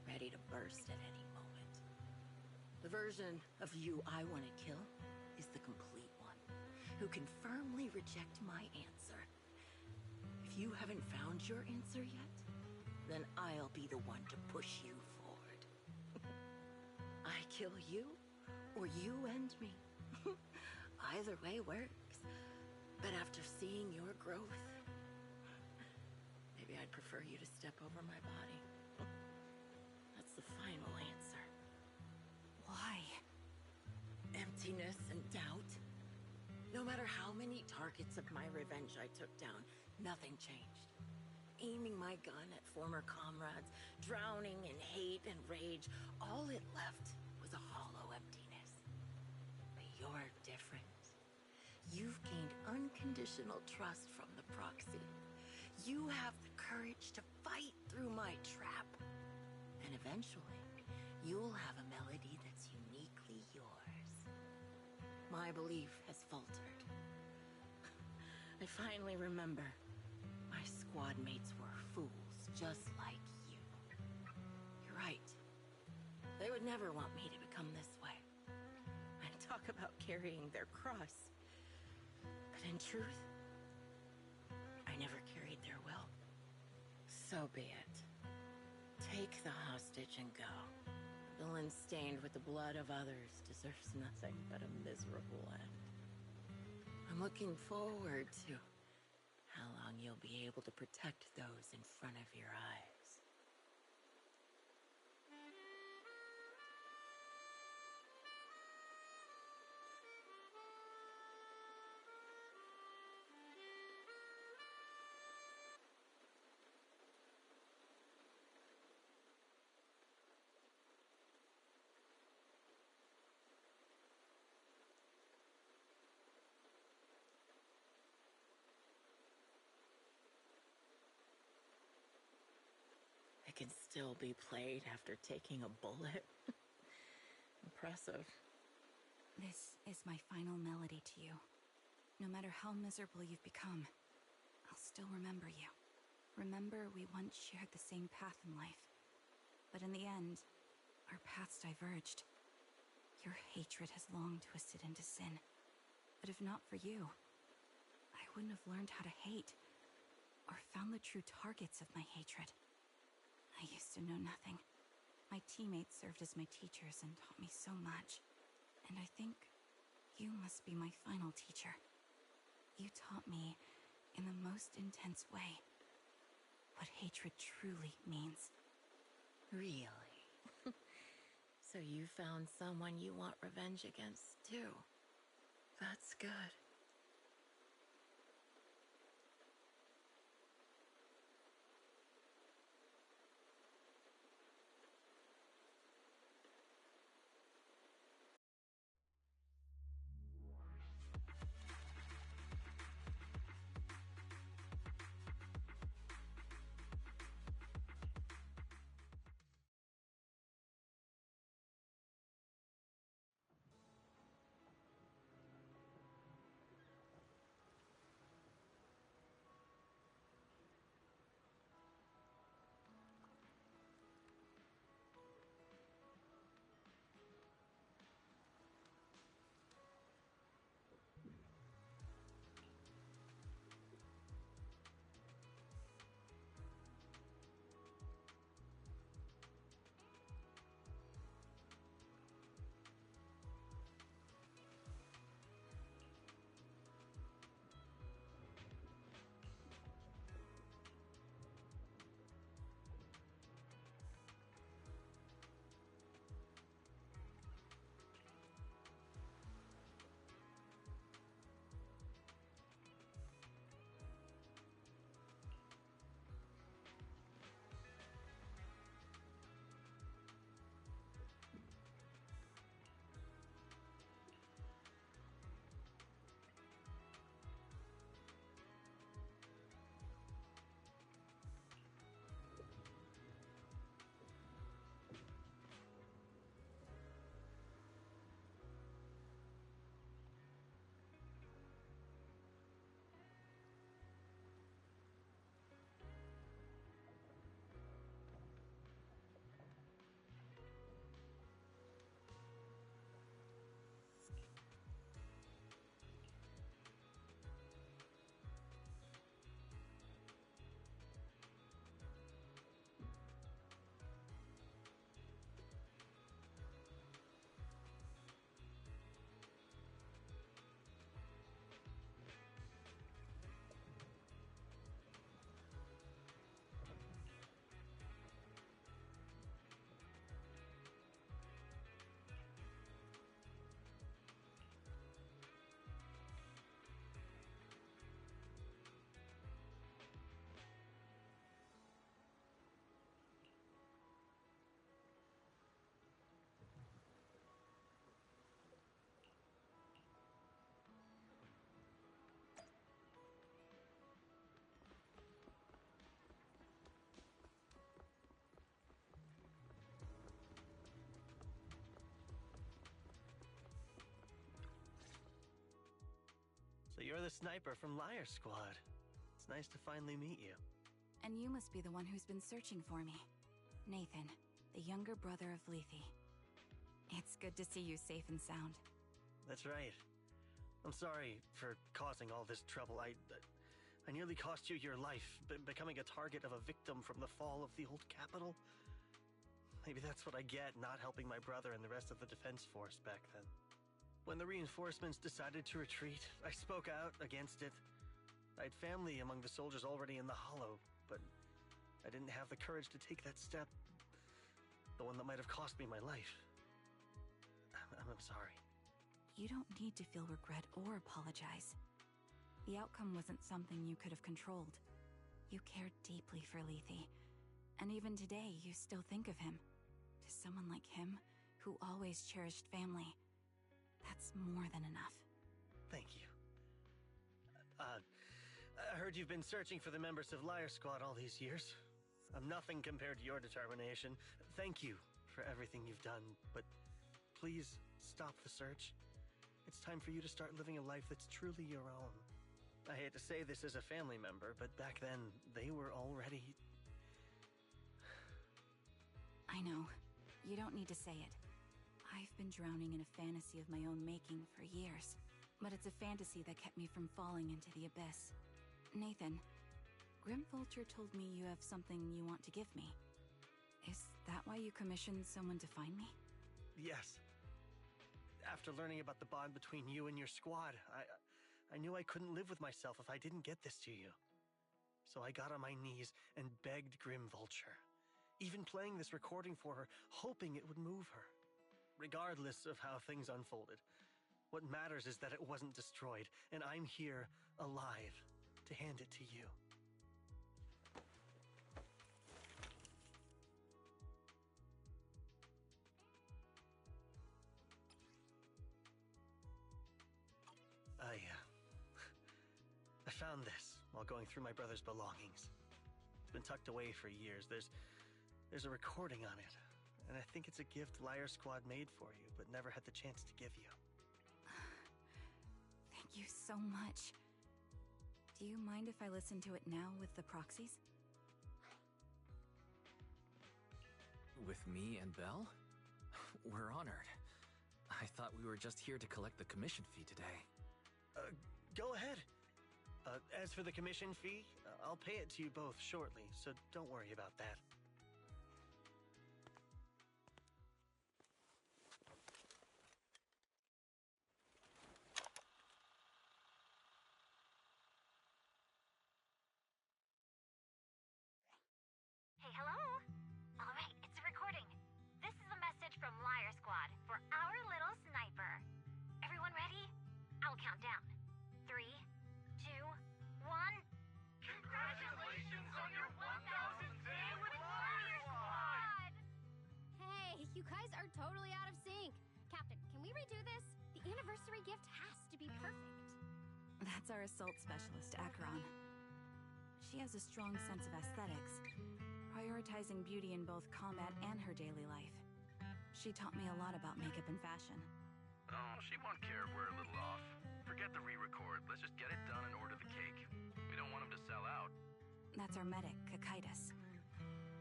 ready to burst at any moment. The version of you I want to kill is the complete one, who can firmly reject my answer. If you haven't found your answer yet, then I'll be the one to push you forward. I kill you, or you end me. Either way works. But after seeing your growth, maybe I'd prefer you to step over my body. That's the final answer. Why? Emptiness and doubt. No matter how many targets of my revenge I took down, nothing changed. Aiming my gun at former comrades, drowning in hate and rage, all it left was a hollow emptiness. But you're different. You've gained unconditional trust from the proxy. You have the courage to fight through my trap. And eventually, you'll have a melody that's uniquely yours. My belief has faltered. I finally remember. My squad mates were fools, just like you. You're right. They would never want me to become this way. And talk about carrying their cross. But in truth, I never carried their will. So be it. Take the hostage and go. The villain stained with the blood of others deserves nothing but a miserable end. I'm looking forward to how long you'll be able to protect those in front of your eyes. It can still be played after taking a bullet. Impressive. This is my final melody to you. No matter how miserable you've become, I'll still remember you. Remember we once shared the same path in life. But in the end, our paths diverged. Your hatred has long twisted into sin. But if not for you, I wouldn't have learned how to hate, or found the true targets of my hatred. I used to know nothing. My teammates served as my teachers and taught me so much. And I think you must be my final teacher. You taught me, in the most intense way, what hatred truly means. Really? So you found someone you want revenge against, too. That's good. you're the sniper from Liar Squad. It's nice to finally meet you. And you must be the one who's been searching for me. Nathan, the younger brother of Lethe. It's good to see you safe and sound. That's right. I'm sorry for causing all this trouble. I nearly cost you your life, becoming a target of a victim from the fall of the old capital. Maybe that's what I get, not helping my brother and the rest of the defense force back then. When the reinforcements decided to retreat, I spoke out against it. I had family among the soldiers already in the Hollow, but I didn't have the courage to take that step. The one that might have cost me my life. I'm sorry. You don't need to feel regret or apologize. The outcome wasn't something you could have controlled. You cared deeply for Lethe, and even today you still think of him. To someone like him, who always cherished family, that's more than enough. Thank you. I heard you've been searching for the members of Liar Squad all these years. I'm nothing compared to your determination. Thank you for everything you've done, but please stop the search. It's time for you to start living a life that's truly your own. I hate to say this as a family member, but back then, they were already... I know. You don't need to say it. I've been drowning in a fantasy of my own making for years, but it's a fantasy that kept me from falling into the abyss. Nathan, Grimvulture told me you have something you want to give me. Is that why you commissioned someone to find me? Yes. After learning about the bond between you and your squad, I knew I couldn't live with myself if I didn't get this to you. So I got on my knees and begged Grimvulture, even playing this recording for her, hoping it would move her. Regardless of how things unfolded, what matters is that it wasn't destroyed, and I'm here, alive, to hand it to you. I found this while going through my brother's belongings. It's been tucked away for years. There's a recording on it, and I think it's a gift Liar Squad made for you, but never had the chance to give you. Thank you so much. Do you mind if I listen to it now with the proxies? With me and Belle? We're honored. I thought we were just here to collect the commission fee today. Go ahead. As for the commission fee, I'll pay it to you both shortly, so don't worry about that. Hey, hello? All right, it's a recording. This is a message from Liar Squad for our little sniper. Everyone ready? I'll count down. 3, 2, 1. Congratulations on your 1000th day with Liar Squad! Hey, you guys are totally out of sync. Captain, can we redo this? The anniversary gift has to be perfect. That's our assault specialist, Acheron. She has a strong sense of aesthetics, prioritizing beauty in both combat and her daily life. She taught me a lot about makeup and fashion. Oh, she won't care if we're a little off. Forget the re-record. Let's just get it done and order the cake. We don't want him to sell out. That's our medic, Kakaitis.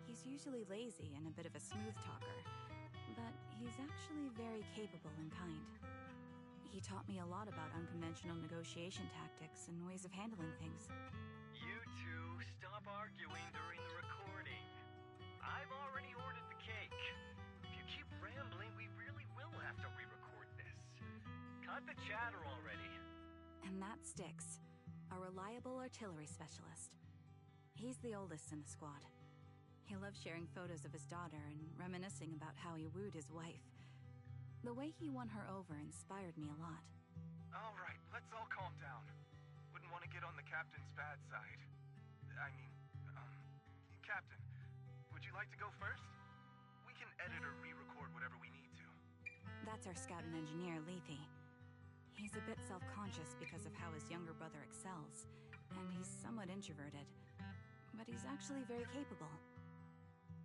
He's usually lazy and a bit of a smooth talker, but he's actually very capable and kind. He taught me a lot about unconventional negotiation tactics and ways of handling things. You two, stop arguing during the recording. I've already ordered the cake. If you keep rambling, we really will have to re-record this. Cut the chatter already. And that Styx, a reliable artillery specialist. He's the oldest in the squad. He loves sharing photos of his daughter and reminiscing about how he wooed his wife. The way he won her over inspired me a lot. All right, let's all calm down. Wouldn't want to get on the captain's bad side. Captain, would you like to go first? We can edit or re-record whatever we need to. That's our scout and engineer, Lethe. He's a bit self-conscious because of how his younger brother excels, and he's somewhat introverted. But he's actually very capable.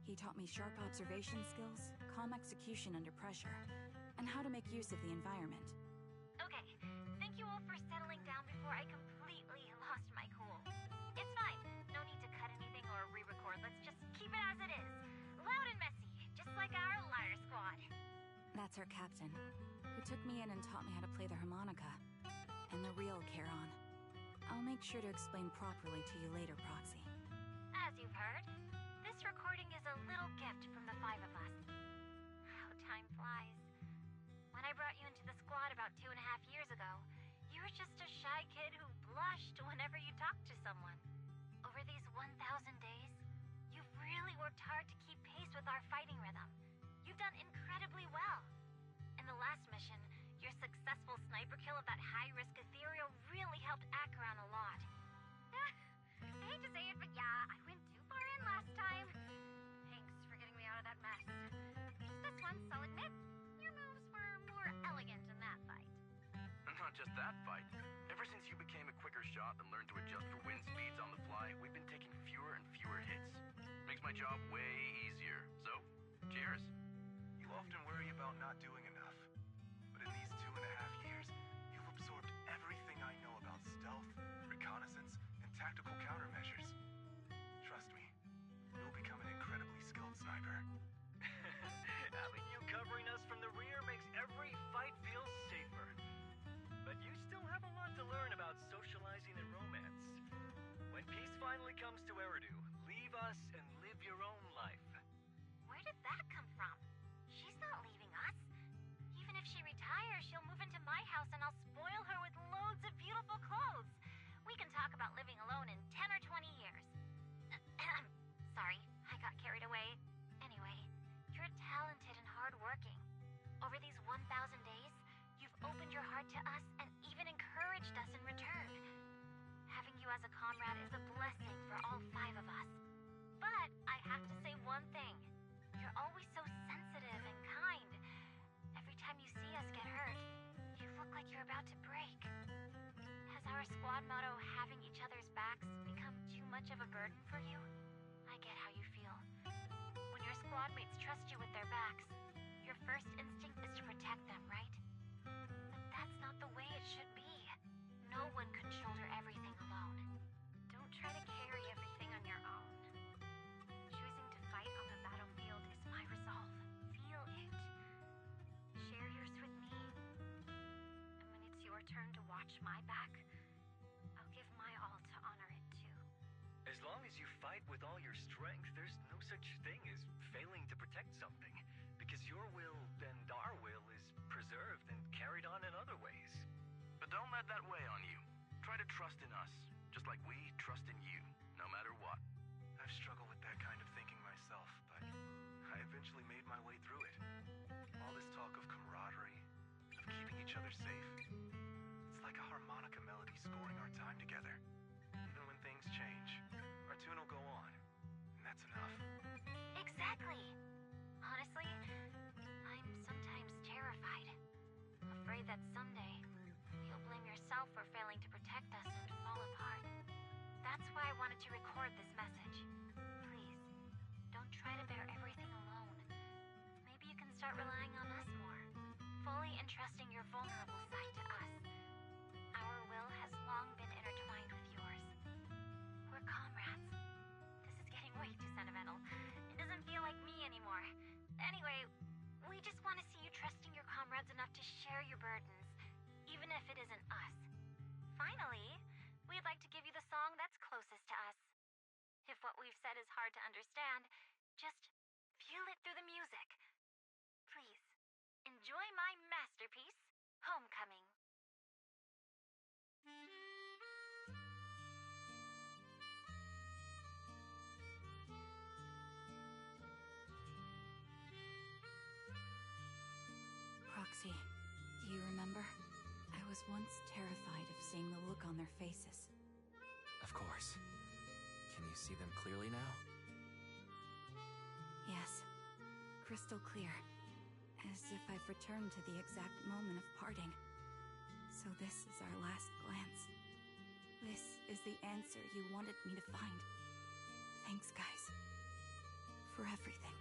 He taught me sharp observation skills, calm execution under pressure, and how to make use of the environment. Okay, thank you all all for settling down before I completely lost my cool. It's fine. No need to cut anything or re-record. Let's just keep it as it is. Loud and messy, just like our liar squad. That's our captain, who took me in and taught me how to play the harmonica. And the real Charon. I'll make sure to explain properly to you later, Proxy. As you've heard, this recording is a little gift from the five of us. How time flies. When I brought you into the squad about 2.5 years ago, you were just a shy kid who blushed whenever you talked to someone. Over these 1,000 days, you've really worked hard to keep pace with our fighting rhythm. You've done incredibly well. In the last mission, your successful sniper kill of that high-risk ethereal really helped Acheron a lot. I hate to say it, but yeah, I went too far in last time. Thanks for getting me out of that mess. Just this once, I'll admit, your moves were more elegant in that fight. Not just that fight. Ever since you became a quicker shot and learned to adjust for wind speeds on the fly, we've been taking fewer and fewer hits. Makes my job way easier. So, cheers. You often worry about not doing enough. But in these 2.5 years, you've absorbed everything I know about stealth, reconnaissance, and tactical countermeasures. Trust me, you'll become an incredibly skilled sniper. Having you covering us from the rear makes every fight feel safer. But you still have a lot to learn about socializing and romance. When peace finally comes to Eridu, leave us and live your own life. Where did that come from? She's not leaving us. Even if she retires, she'll move into my house and I'll spoil her with loads of beautiful clothes. We can talk about living alone in 10 or 20 years. Sorry, I got carried away. Anyway, you're talented and hardworking. Over these 1,000 days, you've opened your heart to us and even encouraged us in return. Having you as a comrade is a blessing for all 5 of us. But I have to say one thing. You're always so sensitive and kind. Every time you see us get hurt, you look like you're about to break. Has our squad motto, having each other's backs, become too much of a burden for you? I get how you feel. When your squad mates trust you with their backs, your first instinct is to protect them, right? But that's not the way it should be. No one can shoulder everything alone. Don't try to carry everything on your own. Choosing to fight on the battlefield is my resolve. Feel it. Share yours with me. And when it's your turn to watch my back, I'll give my all to honor it too. As long as you fight with all your strength, there's no such thing as failing to protect something. Because your will and our will is preserved and carried on in other ways. But don't let that weigh on you. Try to trust in us, just like we trust in you, no matter what. I've struggled with that kind of thinking myself, but I eventually made my way through it. All this talk of camaraderie, of keeping each other safe. It's like a harmonica melody scoring our time together. Even when things change, our tune will go on, and that's enough. Exactly. Honestly, I'm sometimes terrified. Afraid that someday, you'll blame yourself for failing to protect us and fall apart. That's why I wanted to record this message. Please, don't try to bear everything alone. Maybe you can start relying on us more, fully entrusting your vulnerable side to us. Our will has long been intertwined with yours. We're comrades. This is getting way too sentimental. It doesn't feel like me anymore. Anyway, we just want to see you trusting your comrades enough to share your burdens, even if it isn't us. Finally, we'd like to give you the song that's closest to us. If what we've said is hard to understand, just feel it through the music. Please, enjoy my masterpiece, Homecoming. Proxy, do you remember? I was once terrified of seeing the look on their faces. Of course. Can you see them clearly now? Yes. Crystal clear. As if I've returned to the exact moment of parting. So this is our last glance. This is the answer you wanted me to find. Thanks, guys. For everything.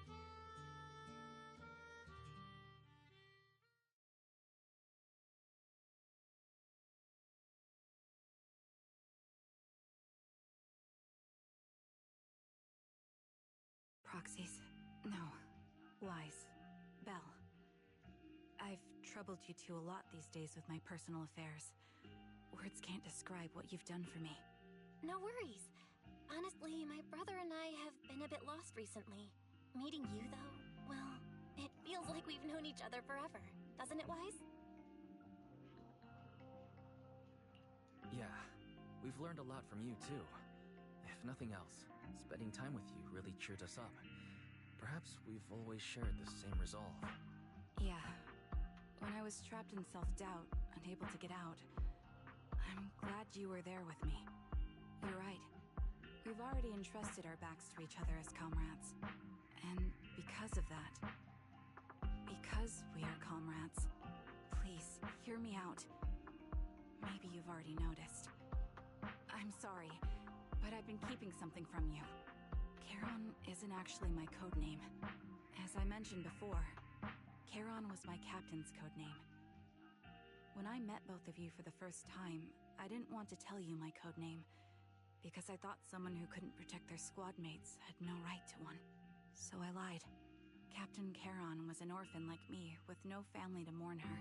Wise. Belle. I've troubled you two a lot these days with my personal affairs. Words can't describe what you've done for me. No worries. Honestly, my brother and I have been a bit lost recently. Meeting you, though, well, it feels like we've known each other forever. Doesn't it, Wise? Yeah, we've learned a lot from you, too. If nothing else, spending time with you really cheered us up. Perhaps we've always shared the same resolve. Yeah. When I was trapped in self-doubt, unable to get out, I'm glad you were there with me. You're right. We've already entrusted our backs to each other as comrades. And because of that, because we are comrades, please, hear me out. Maybe you've already noticed. I'm sorry, but I've been keeping something from you. Charon isn't actually my codename. As I mentioned before, Charon was my captain's codename. When I met both of you for the first time, I didn't want to tell you my codename, because I thought someone who couldn't protect their squad mates had no right to one. So I lied. Captain Charon was an orphan like me, with no family to mourn her.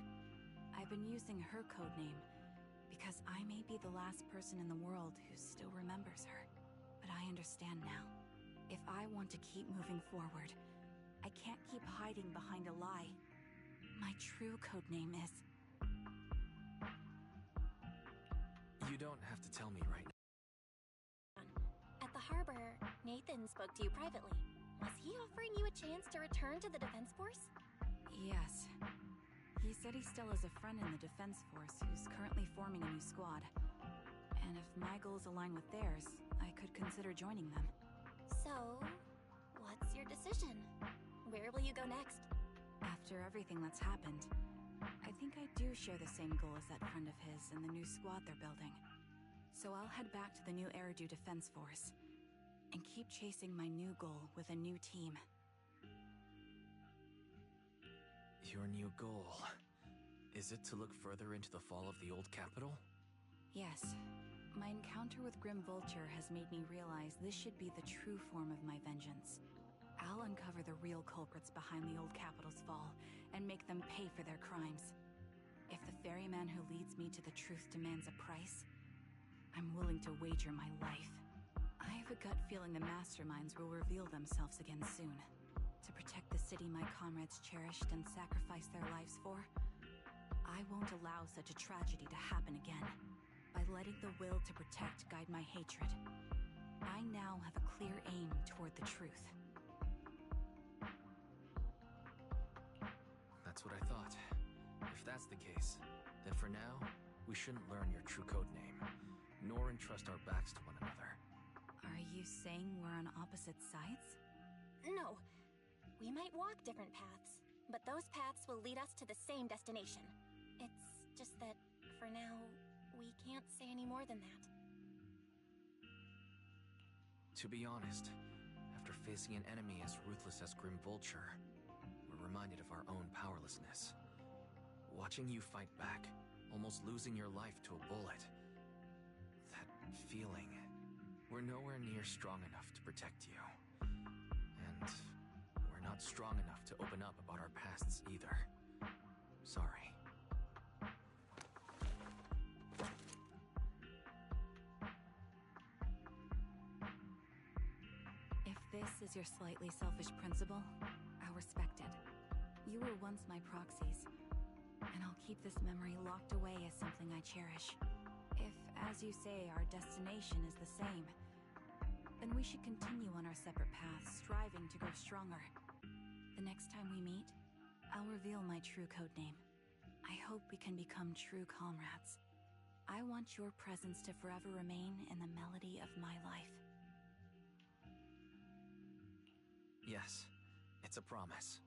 I've been using her codename, because I may be the last person in the world who still remembers her. But I understand now. If I want to keep moving forward, I can't keep hiding behind a lie. My true codename is... You don't have to tell me right now. At the harbor, Nathan spoke to you privately. Was he offering you a chance to return to the Defense Force? Yes. He said he still has a friend in the Defense Force who's currently forming a new squad. And if my goals align with theirs, I could consider joining them. So, what's your decision? Where will you go next? After everything that's happened, I think I do share the same goal as that friend of his and the new squad they're building. So I'll head back to the new Eridu Defense Force and keep chasing my new goal with a new team. Your new goal... is it to look further into the fall of the old capital? Yes. My encounter with Grim Vulture has made me realize this should be the true form of my vengeance. I'll uncover the real culprits behind the old capital's fall and make them pay for their crimes. If the ferryman who leads me to the truth demands a price, I'm willing to wager my life. I have a gut feeling the masterminds will reveal themselves again soon. To protect the city my comrades cherished and sacrificed their lives for, I won't allow such a tragedy to happen again. By letting the will to protect guide my hatred, I now have a clear aim toward the truth. That's what I thought. If that's the case, then for now, we shouldn't learn your true codename, nor entrust our backs to one another. Are you saying we're on opposite sides? No. We might walk different paths, but those paths will lead us to the same destination. It's just that, for now, we can't say any more than that. To be honest, after facing an enemy as ruthless as Grim Vulture, we're reminded of our own powerlessness. Watching you fight back, almost losing your life to a bullet. That feeling. We're nowhere near strong enough to protect you. And we're not strong enough to open up about our pasts either. Sorry. If this is your slightly selfish principle, I'll respect it. You were once my proxies, and I'll keep this memory locked away as something I cherish. If, as you say, our destination is the same, then we should continue on our separate paths, striving to grow stronger. The next time we meet, I'll reveal my true codename. I hope we can become true comrades. I want your presence to forever remain in the melody of my life. Yes, it's a promise.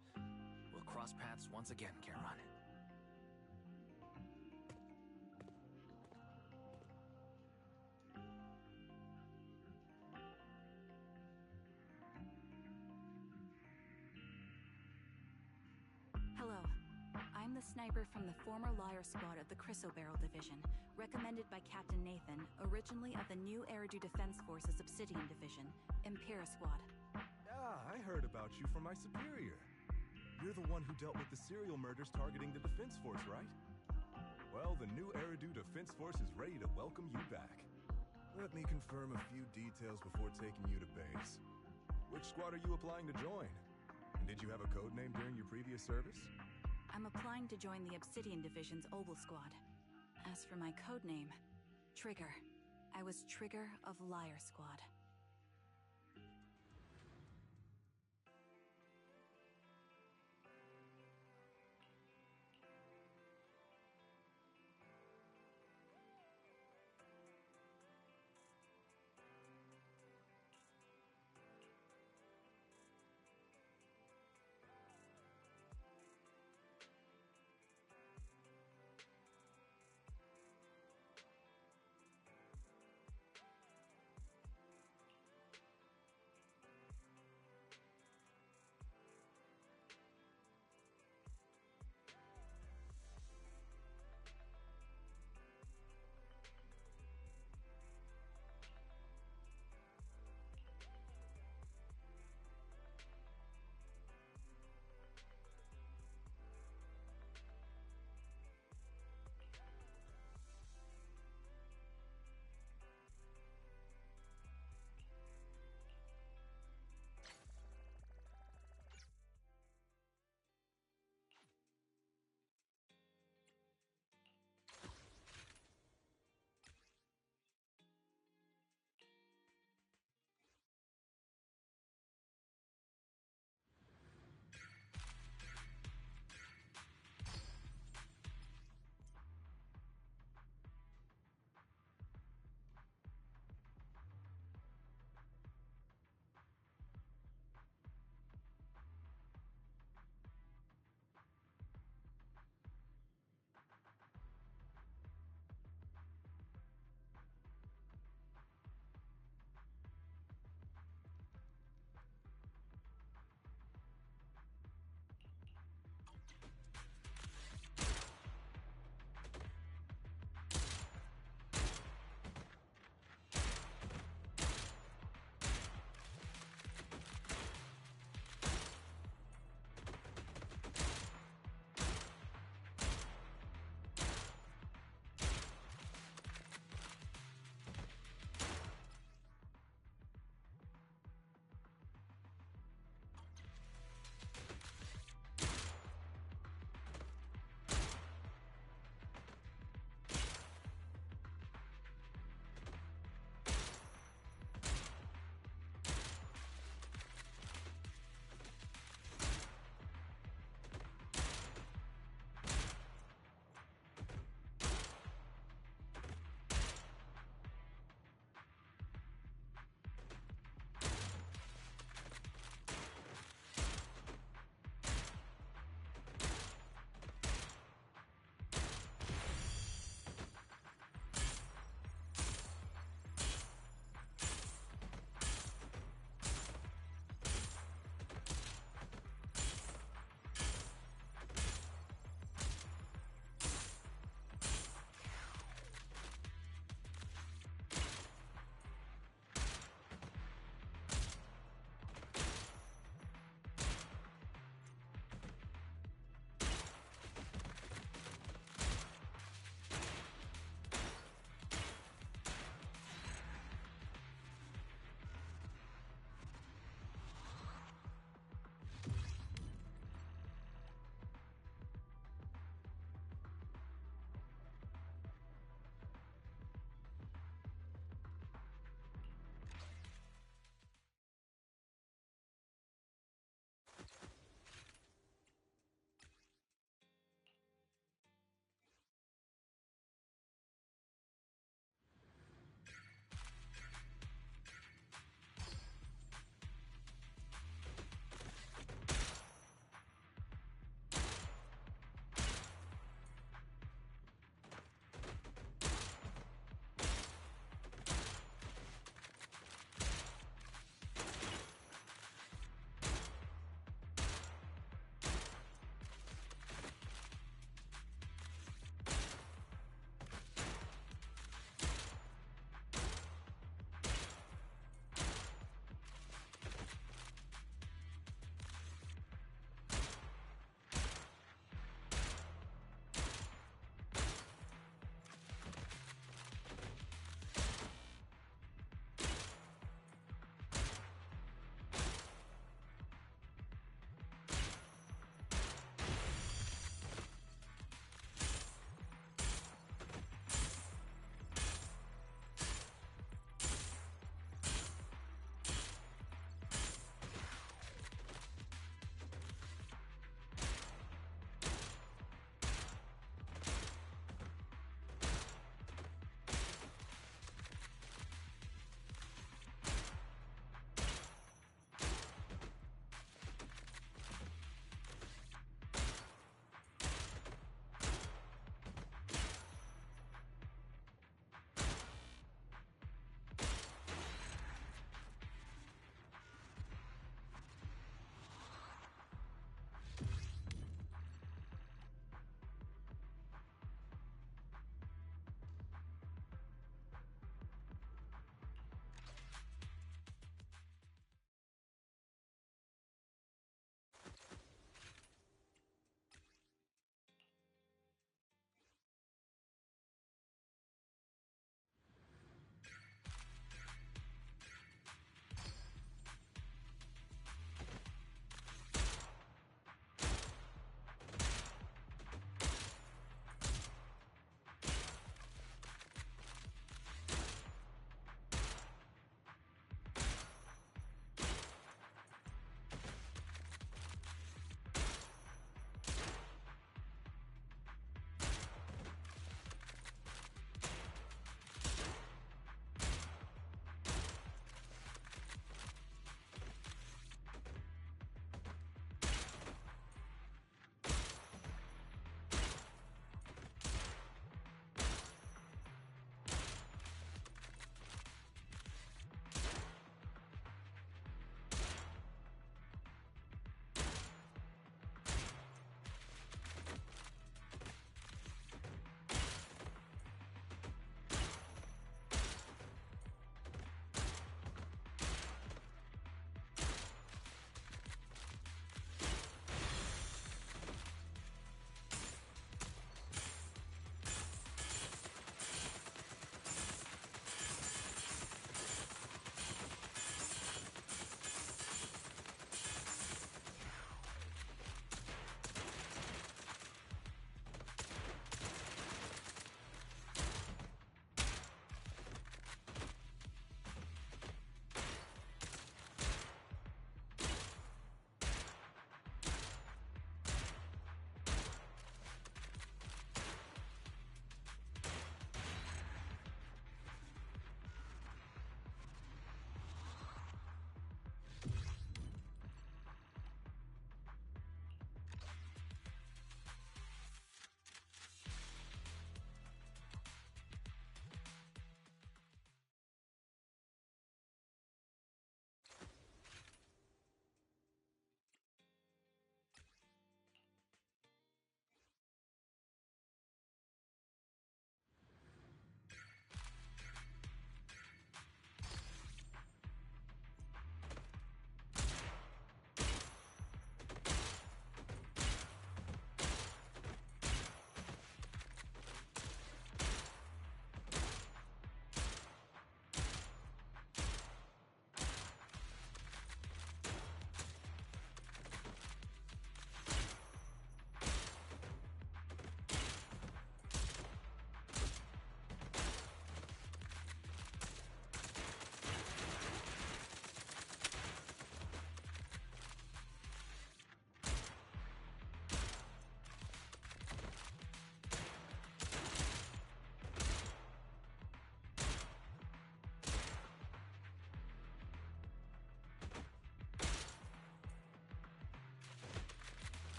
We'll cross paths once again, Charon. Hello. I'm the sniper from the former Liar Squad of the Chrysoberyl Division, recommended by Captain Nathan, originally of the new Eridu Defense Force's Obsidian Division, Impera Squad. Ah, I heard about you from my superior. You're the one who dealt with the serial murders targeting the Defense Force, right? Well, the new Eridu Defense Force is ready to welcome you back. Let me confirm a few details before taking you to base. Which squad are you applying to join? And did you have a code name during your previous service? I'm applying to join the Obsidian Division's Oval Squad. As for my code name, Trigger. I was Trigger of Liar Squad.